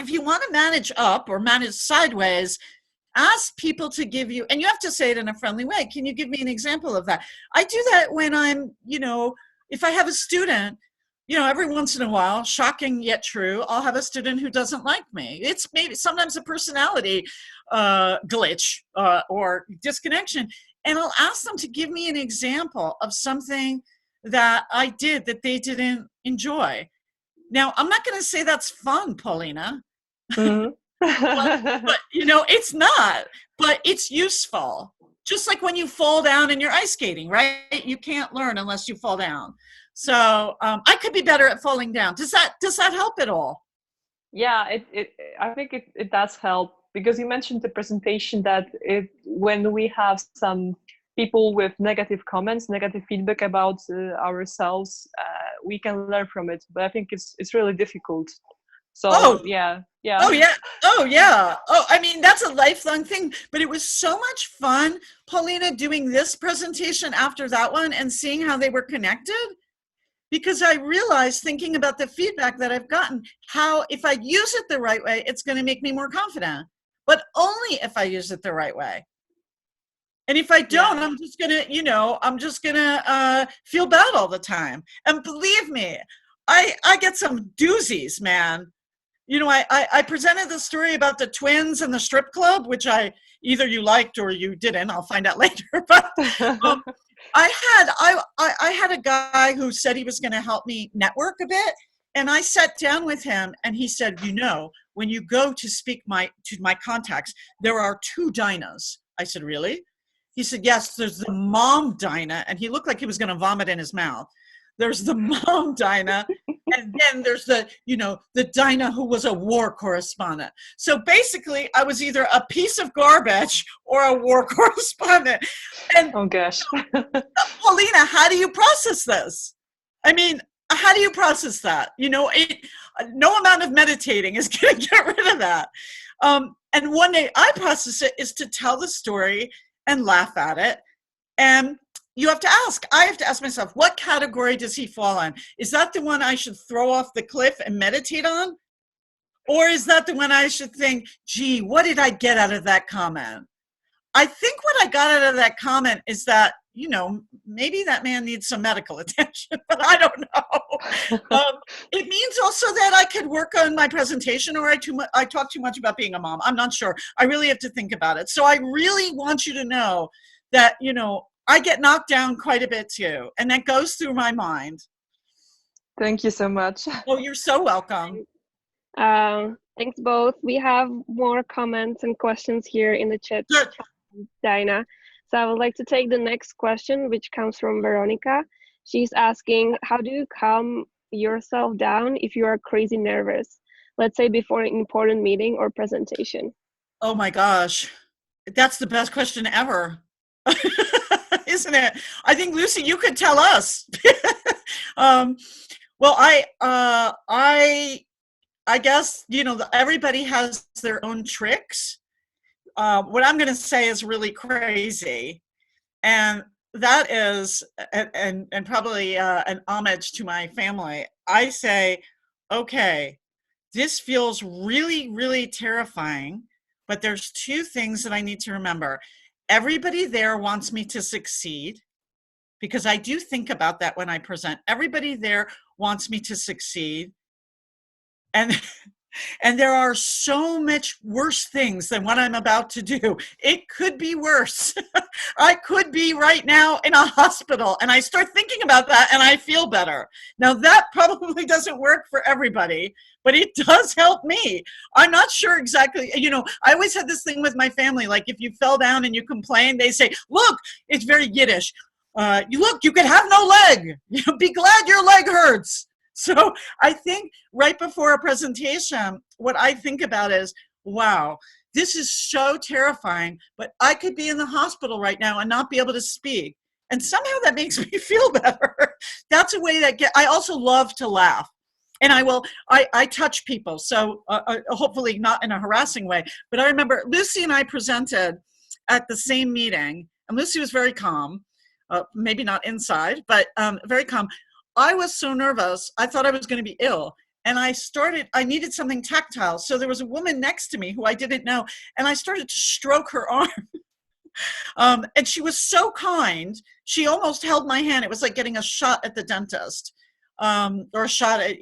S1: if you want to manage up or manage sideways, ask people to give you, and you have to say it in a friendly way. Can you give me an example of that? I do that when I'm, if I have a student, every once in a while, shocking yet true, I'll have a student who doesn't like me. It's maybe sometimes a personality glitch or disconnection. And I'll ask them to give me an example of something that I did that they didn't enjoy. Now, I'm not going to say that's fun, Paulina.
S3: Mm-hmm.
S1: but it's not. But it's useful. Just like when you fall down and you're ice skating, right? You can't learn unless you fall down. So I could be better at falling down. Does that help at all?
S3: Yeah, I think it does help, because you mentioned the presentation that when we have some people with negative comments, negative feedback about ourselves, we can learn from it. But I think it's really difficult. So yeah.
S1: Oh yeah. I mean, that's a lifelong thing. But it was so much fun, Paulina, doing this presentation after that one and seeing how they were connected. Because I realized, thinking about the feedback that I've gotten, how if I use it the right way, it's going to make me more confident. But only if I use it the right way. And if I don't, I'm just gonna feel bad all the time. And believe me, I get some doozies, man. I presented the story about the twins and the strip club, which either you liked or you didn't. I'll find out later. But I had a guy who said he was going to help me network a bit, and I sat down with him, and he said, when you go to speak to my contacts, there are 2 Dinahs. I said, really? He said, yes, there's the mom Dinah, and he looked like he was going to vomit in his mouth. There's the mom Dinah, and then there's the Dinah who was a war correspondent. So basically, I was either a piece of garbage or a war correspondent. And
S3: oh gosh.
S1: Paulina, how do you process this? I mean, how do you process that? No amount of meditating is going to get rid of that. And one way I process it is to tell the story and laugh at it. And I have to ask myself, what category does he fall in? Is that the one I should throw off the cliff and meditate on? Or is that the one I should think, gee, what did I get out of that comment? I think what I got out of that comment is that, maybe that man needs some medical attention, but I don't know. It means also that I could work on my presentation, or I talk too much about being a mom. I'm not sure. I really have to think about it. So I really want you to know that, I get knocked down quite a bit too. And that goes through my mind.
S3: Thank you so much.
S1: Oh, you're so welcome.
S2: Thanks both. We have more comments and questions here in the chat,
S1: Good.
S2: Dinah. So I would like to take the next question, which comes from Veronica. She's asking, how do you calm yourself down if you are crazy nervous? Let's say before an important meeting or presentation.
S1: Oh my gosh. That's the best question ever. Isn't it? I think, Lucy, you could tell us. Well, I guess, everybody has their own tricks. What I'm going to say is really crazy. And that is, and probably an homage to my family. I say, okay, this feels really, really terrifying, but there's two things that I need to remember. Everybody there wants me to succeed, because I do think about that when I present. Everybody there wants me to succeed. And there are so much worse things than what I'm about to do. It could be worse. I could be right now in a hospital, and I start thinking about that and I feel better. Now that probably doesn't work for everybody, but it does help me. I'm not sure exactly, I always had this thing with my family, like if you fell down and you complain, they say, look, it's very Yiddish. You could have no leg. Be glad your leg hurts. So I think right before a presentation, what I think about is, wow, this is so terrifying, but I could be in the hospital right now and not be able to speak. And somehow that makes me feel better. That's a way that I also love to laugh. And I touch people. So hopefully not in a harassing way. But I remember Lucy and I presented at the same meeting, and Lucy was very calm, maybe not inside, but very calm. I was so nervous, I thought I was going to be ill. And I needed something tactile. So there was a woman next to me who I didn't know, and I started to stroke her arm. And she was so kind. She almost held my hand. It was like getting a shot at the dentist, or a shot at,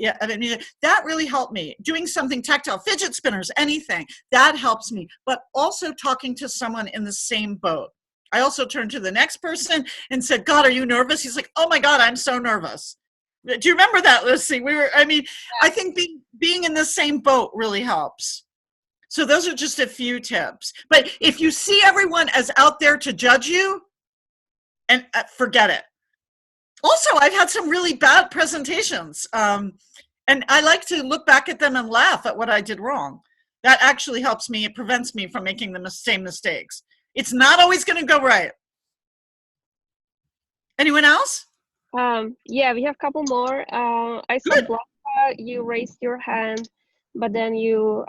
S1: that really helped me. Doing something tactile, fidget spinners, anything, that helps me. But also talking to someone in the same boat. I also turned to the next person and said, God, are you nervous? He's like, oh my God, I'm so nervous. Do you remember that, Lucy? I think being in the same boat really helps. So those are just a few tips. But if you see everyone as out there to judge you, and forget it. Also, I've had some really bad presentations. And I like to look back at them and laugh at what I did wrong. That actually helps me. It prevents me from making the same mistakes. It's not always going to go right. Anyone else?
S2: Yeah, we have a couple more. I saw Blanca, you raised your hand, but then you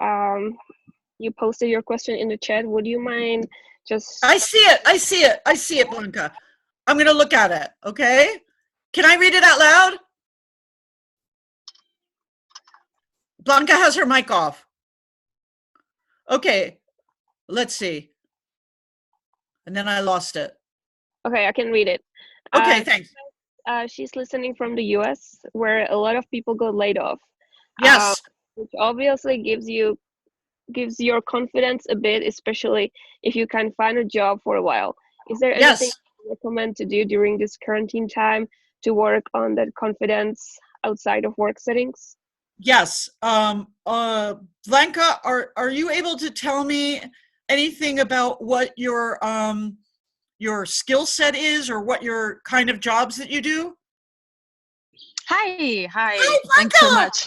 S2: posted your question in the chat. Would you mind just...
S1: I see it, Blanca. I'm going to look at it, okay? Can I read it out loud? Blanca has her mic off. Okay, let's see. And then I lost it.
S2: Okay, I can read it.
S1: Okay, thanks.
S2: She's listening from the US, where a lot of people got laid off.
S1: Yes.
S2: Which obviously gives your confidence a bit, especially if you can find a job for a while. Is there anything you recommend to do during this quarantine time to work on that confidence outside of work settings?
S1: Yes. Blanca, are you able to tell me anything about what your skill set is, or what your kind of jobs that you do?
S4: Hi,
S1: Blanca!
S4: Thanks so much.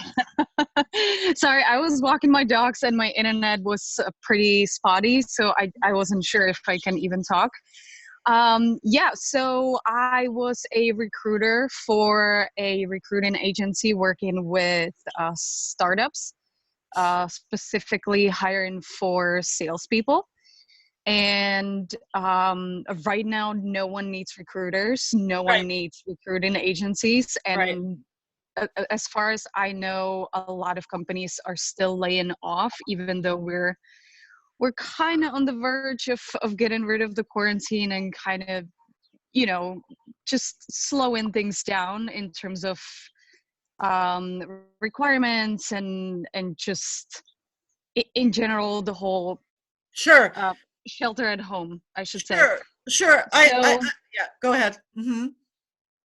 S4: Sorry, I was walking my dogs and my internet was pretty spotty, so I wasn't sure if I can even talk. So I was a recruiter for a recruiting agency working with startups, specifically hiring for salespeople. And right now, no one needs recruiters. No one needs recruiting agencies. And as far as I know, a lot of companies are still laying off, even though we're kind of on the verge of getting rid of the quarantine and kind of, just slowing things down in terms of requirements and just in general the whole
S1: Sure.
S4: shelter at home, I should say.
S1: Sure.
S4: So,
S1: Yeah, go ahead.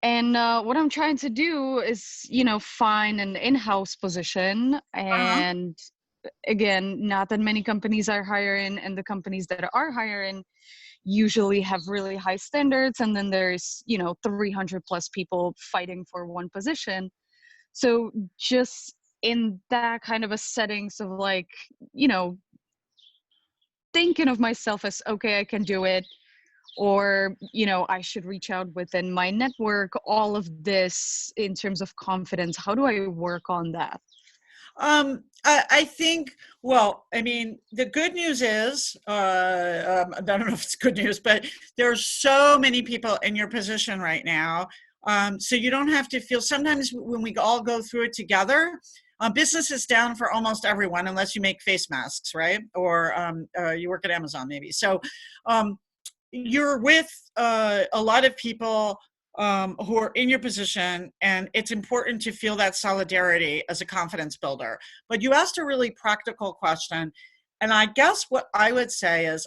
S4: and what I'm trying to do is, find an in-house position. And again, not that many companies are hiring, and the companies that are hiring usually have really high standards. And then there's, 300 plus people fighting for one position. So just in that kind of a settings of like, thinking of myself as, okay, I can do it, or I should reach out within my network, all of this in terms of confidence, how do I work on that?
S1: I think, well, I mean, the good news is, I don't know if it's good news, but there's so many people in your position right now. So you don't have to feel, sometimes when we all go through it together, business is down for almost everyone, unless you make face masks, right? Or you work at Amazon maybe. So you're with a lot of people who are in your position, and it's important to feel that solidarity as a confidence builder. But you asked a really practical question, and I guess what I would say is,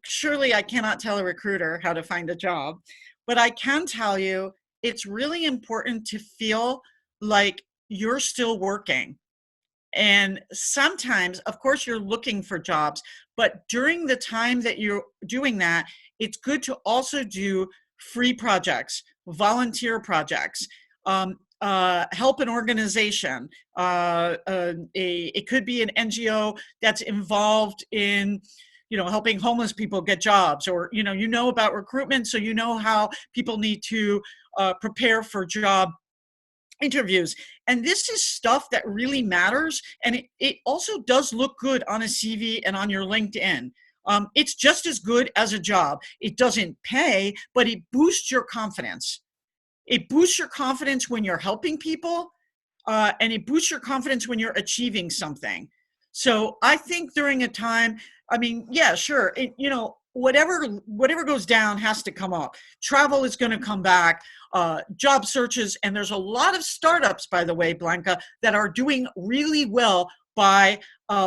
S1: surely I cannot tell a recruiter how to find a job, but I can tell you it's really important to feel like you're still working. And sometimes, of course, you're looking for jobs, but during the time that you're doing that, it's good to also do free projects, volunteer projects, help an organization. It could be an NGO that's involved in, helping homeless people get jobs, or, about recruitment, so you know how people need to prepare for job interviews. And this is stuff that really matters. And it also does look good on a CV and on your LinkedIn. It's just as good as a job. It doesn't pay, but it boosts your confidence. It boosts your confidence when you're helping people, and it boosts your confidence when you're achieving something. So I think during a time, I mean, yeah, sure. Whatever goes down has to come up. Travel is going to come back, job searches, and there's a lot of startups, by the way, Blanca, that are doing really well by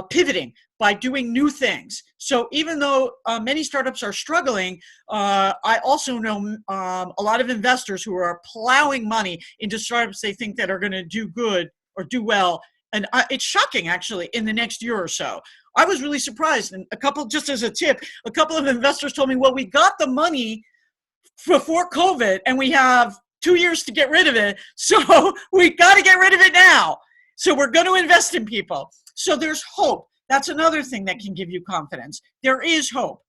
S1: pivoting, by doing new things. So even though many startups are struggling, I also know a lot of investors who are plowing money into startups they think that are going to do good or do well. And it's shocking, actually, in the next year or so. I was really surprised. And just as a tip, a couple of investors told me, well, we got the money before COVID and we have 2 years to get rid of it. So we got to get rid of it now. So we're going to invest in people. So there's hope. That's another thing that can give you confidence. There is hope.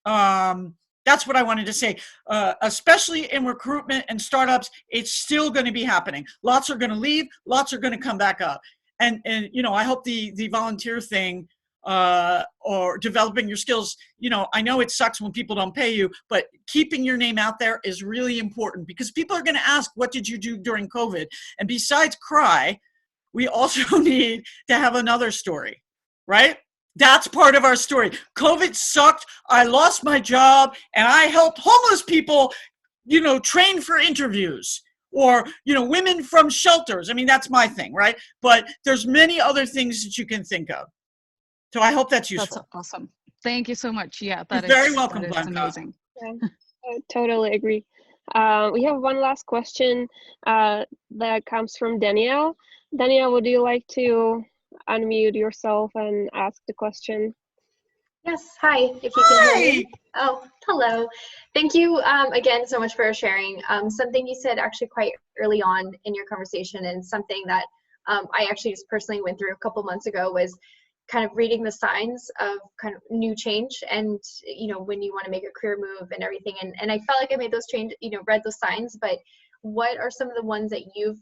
S1: That's what I wanted to say. Especially in recruitment and startups, it's still going to be happening. Lots are going to leave. Lots are going to come back up. And I hope the volunteer thing, or developing your skills, I know it sucks when people don't pay you, but keeping your name out there is really important, because people are going to ask, what did you do during COVID? And besides cry, we also need to have another story, right? That's part of our story. COVID sucked. I lost my job, and I helped homeless people, train for interviews. Or, women from shelters. I mean, that's my thing, right? But there's many other things that you can think of. So I hope that's useful.
S4: That's awesome. Thank you so much. Yeah,
S1: You're very welcome, Blanca.
S4: Amazing.
S2: Yeah, I totally agree. We have one last question that comes from Danielle. Danielle, would you like to unmute yourself and ask the question?
S5: Yes, hi, if you can hear me. Oh, hello. Thank you again so much for sharing. Something you said actually quite early on in your conversation, and something that I actually just personally went through a couple months ago, was kind of reading the signs of kind of new change, and when you want to make a career move and everything. And I felt like I made those changes, read those signs, but what are some of the ones that you've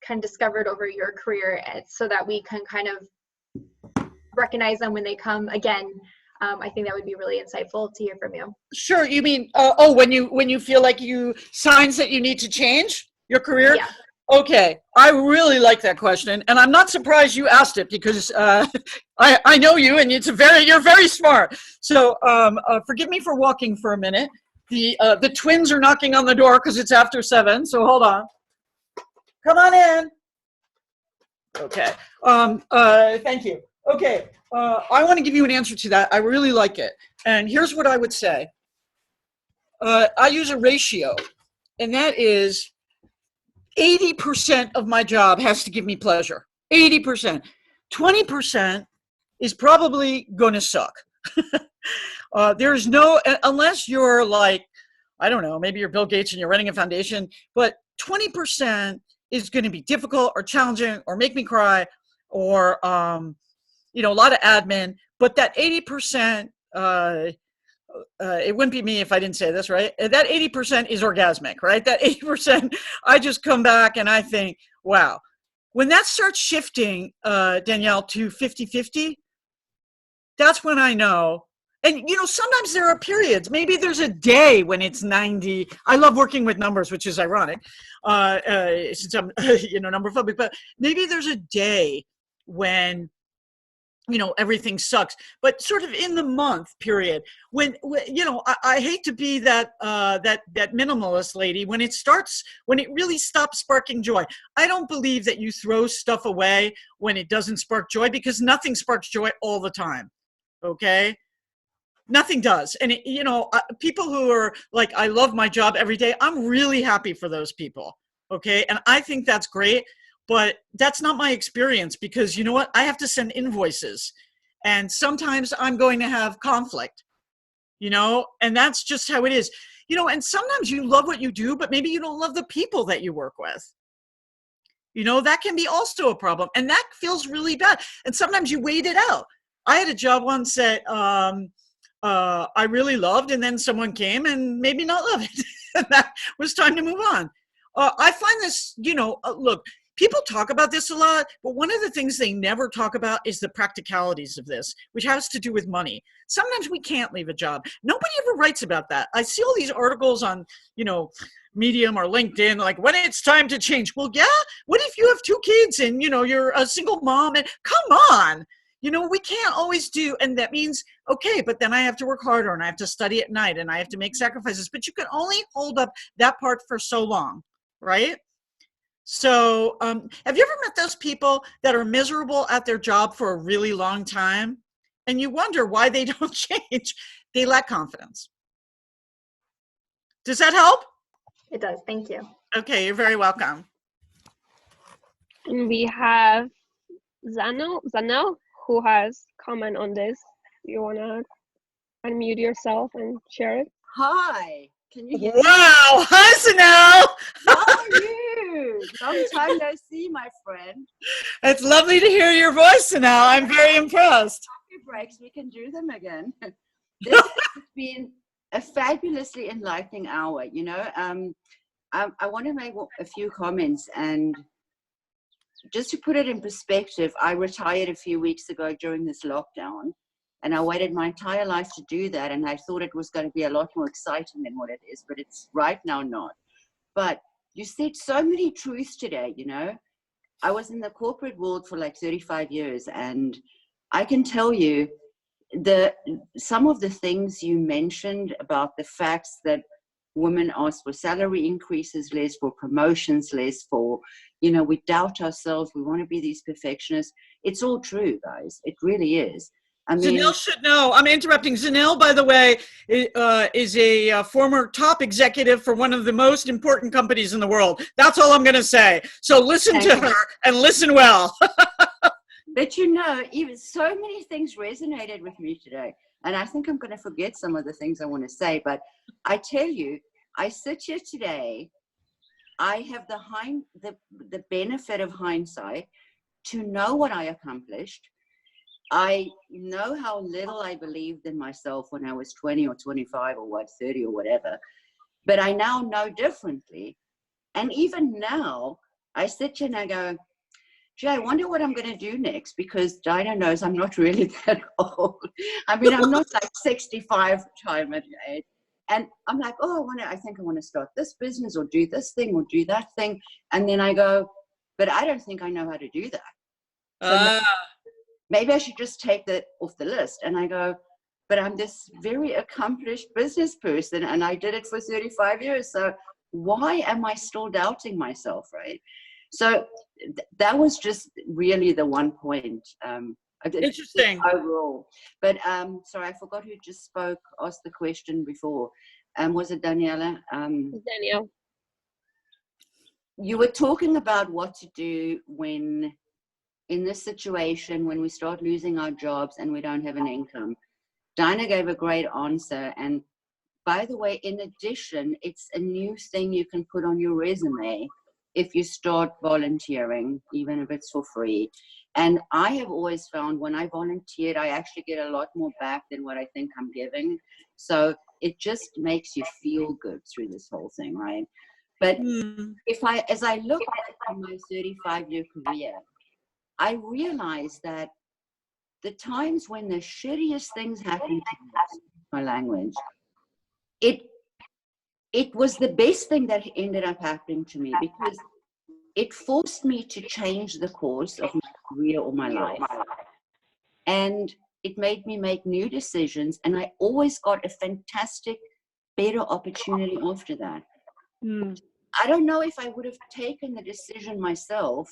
S5: kind of discovered over your career, so that we can kind of recognize them when they come again? I think that would be really insightful to hear from you.
S1: Sure. You mean, when you feel like signs that you need to change your career?
S5: Yeah.
S1: Okay. I really like that question. And I'm not surprised you asked it, because I know you, and you're very smart. So forgive me for walking for a minute. The twins are knocking on the door because it's after 7. So hold on. Come on in. Okay. Thank you. Okay. I want to give you an answer to that. I really like it. And here's what I would say. I use a ratio, and that is 80% of my job has to give me pleasure. 80%. 20% is probably going to suck. There's no, unless you're like, I don't know, maybe you're Bill Gates and you're running a foundation, but 20% is going to be difficult or challenging or make me cry or, a lot of admin. But that 80%, it wouldn't be me if I didn't say this, right? That 80% is orgasmic, right? That 80%, I just come back and I think, wow. When that starts shifting, Danielle, to 50-50, that's when I know. And, sometimes there are periods. Maybe there's a day when it's 90. I love working with numbers, which is ironic, since I'm, number phobic. But maybe there's a day when, everything sucks. But sort of in the month period, when I hate to be that minimalist lady. When it really stops sparking joy. I don't believe that you throw stuff away when it doesn't spark joy, because nothing sparks joy all the time. Okay? Nothing does. And, people who are like, I love my job every day, I'm really happy for those people. Okay. And I think that's great, but that's not my experience, because you know what? I have to send invoices, and sometimes I'm going to have conflict, and that's just how it is, and sometimes you love what you do, but maybe you don't love the people that you work with. That can be also a problem, and that feels really bad. And sometimes you wait it out. I had a job once that, I really loved, and then someone came and made me not love it. And that was time to move on. I find this, look, people talk about this a lot, but one of the things they never talk about is the practicalities of this, which has to do with money. Sometimes we can't leave a job. Nobody ever writes about that. I see all these articles on, Medium or LinkedIn, like, when it's time to change. Well, yeah, what if you have 2 kids and, you're a single mom, and come on. We can't always do, and that means, okay, but then I have to work harder, and I have to study at night, and I have to make sacrifices, but you can only hold up that part for so long, right? So have you ever met those people that are miserable at their job for a really long time, and you wonder why they don't change? They lack confidence. Does that help?
S5: It does. Thank you.
S1: Okay, you're very welcome.
S2: And we have Zano, who has comment on this. You want to unmute yourself and share it?
S6: Hi, can you hear me?
S1: Wow, hi, Sanel.
S6: How are you? Long time no see, my friend.
S1: It's lovely to hear your voice, Sanel. I'm very impressed.
S6: Coffee breaks, we can do them again. This has been a fabulously enlightening hour, I want to make a few comments, and just to put it in perspective, I retired a few weeks ago during this lockdown, and I waited my entire life to do that, and I thought it was going to be a lot more exciting than what it is, but it's right now not. But you said so many truths today, I was in the corporate world for like 35 years, and I can tell you some of the things you mentioned about the facts that women ask for salary increases less, for promotions less, for, we doubt ourselves, we want to be these perfectionists. It's all true, guys. It really is. I mean,
S1: Zanil should know. I'm interrupting. Zanil, by the way, is a former top executive for one of the most important companies in the world. That's all I'm going to say. So listen to her and listen well.
S6: But even so many things resonated with me today. And I think I'm going to forget some of the things I want to say. But I tell you, I sit here today, I have the benefit of hindsight to know what I accomplished. I know how little I believed in myself when I was 20 or 25 or 30 or whatever. But I now know differently. And even now, I sit here and I go, gee, I wonder what I'm going to do next, because Dinah knows I'm not really that old. I mean, I'm not like 65 retirement age. And I'm like, I think I want to start this business or do this thing or do that thing. And then I go, but I don't think I know how to do that. So maybe I should just take that off the list. And I go, but I'm this very accomplished business person and I did it for 35 years. So why am I still doubting myself, right? So that was just really the one point.
S1: Interesting.
S6: Overall. But sorry, I forgot who just asked the question before. Was it Daniela?
S2: Danielle.
S6: You were talking about what to do when in this situation, when we start losing our jobs and we don't have an income. Dinah gave a great answer. And by the way, in addition, it's a new thing you can put on your resume if you start volunteering, even if it's for free. And I have always found when I volunteered, I actually get a lot more back than what I think I'm giving. So it just makes you feel good through this whole thing, right? But as I look back on my 35-year career, I realize that the times when the shittiest things happen to me, my language, it was the best thing that ended up happening to me, because it forced me to change the course of my career or my life. And it made me make new decisions. And I always got a fantastic, better opportunity after that. I don't know if I would have taken the decision myself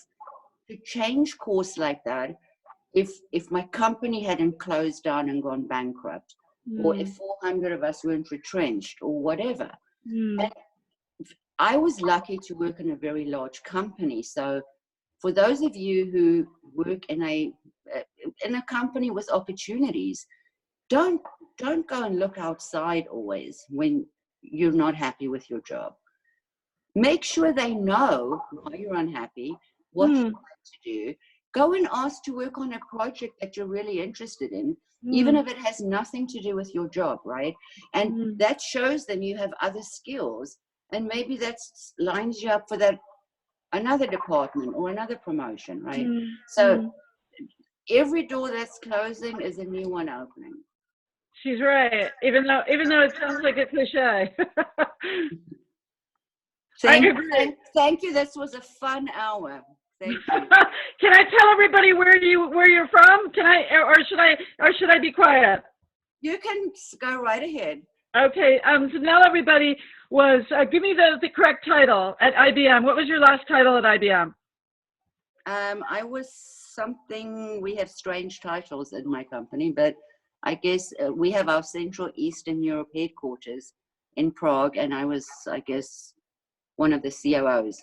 S6: to change course like that if my company hadn't closed down and gone bankrupt, or if 400 of us weren't retrenched or whatever. And I was lucky to work in a very large company. So for those of you who work in a company with opportunities, don't go and look outside always when you're not happy with your job. Make sure they know why you're unhappy, what you like to do. Go and ask to work on a project that you're really interested in, even if it has nothing to do with your job, right? And that shows them you have other skills, and maybe that lines you up for that another department or another promotion, right? So every door that's closing is a new one opening.
S7: She's right, even though it sounds like a cliche.
S6: Thank you. This was a fun hour. Thank you.
S7: Can I tell everybody where you're from? Can I, or should I be quiet?
S6: You can go right ahead.
S7: Okay. So now everybody was give me the correct title at IBM. What was your last title at IBM?
S6: I was something. We have strange titles in my company, but I guess we have our Central Eastern Europe headquarters in Prague, and I was, I guess, one of the COOs.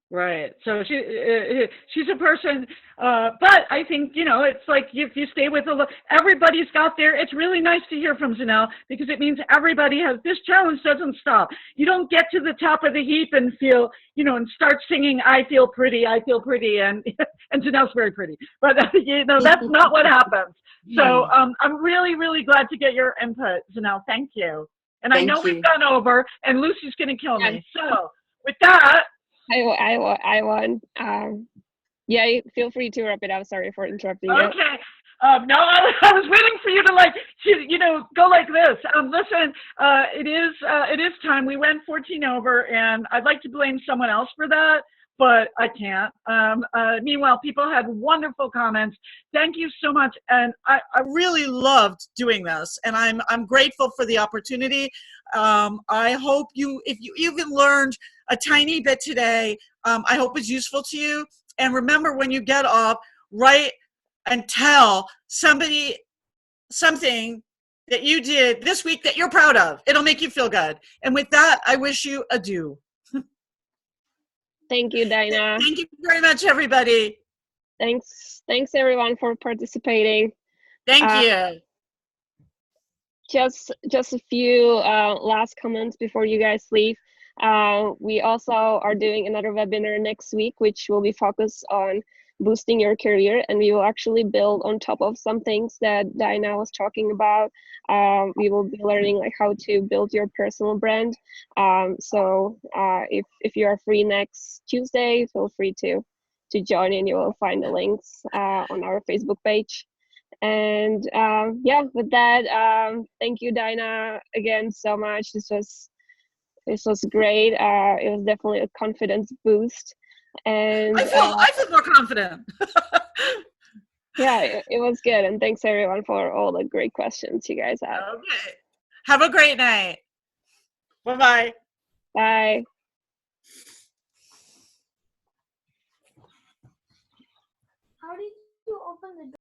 S7: Right. So she's a person, but I think, it's like if you stay with everybody's got there. It's really nice to hear from Janelle, because it means everybody has, this challenge doesn't stop. You don't get to the top of the heap and feel, and start singing, I feel pretty, and Janelle's very pretty, but that's not what happens. So I'm really, really glad to get your input, Janelle. Thank you. And I know we've gone over, and Lucy's going to kill me. So with that,
S2: I won. Yeah, feel free to wrap it up. Sorry for interrupting you.
S7: Okay. No, I was waiting for you to go like this. Listen, it is time. We went 14 over, and I'd like to blame someone else for that, but I can't. Meanwhile, people had wonderful comments. Thank you so much. And I really loved doing this, and I'm grateful for the opportunity. I hope if you even learned a tiny bit today, I hope it's useful to you. And remember, when you get off, write and tell somebody something that you did this week that you're proud of. It'll make you feel good. And with that, I wish you adieu.
S2: Thank you, Dinah.
S7: Thank you very much, everybody.
S2: Thanks everyone for participating.
S7: Thank you.
S2: Just a few last comments before you guys leave. We also are doing another webinar next week, which will be focused on boosting your career, and we will actually build on top of some things that Dinah was talking about. We will be learning how to build your personal brand. So if you are free next Tuesday, feel free to join, and you will find the links on our Facebook page. And with that, thank you, Dinah, again so much. This was great. It was definitely a confidence boost. And
S7: I feel more confident.
S2: Yeah, it was good. And thanks everyone for all the great questions you guys had.
S1: Okay. Have a great night. Bye-bye.
S2: Bye.
S8: How did you open the door?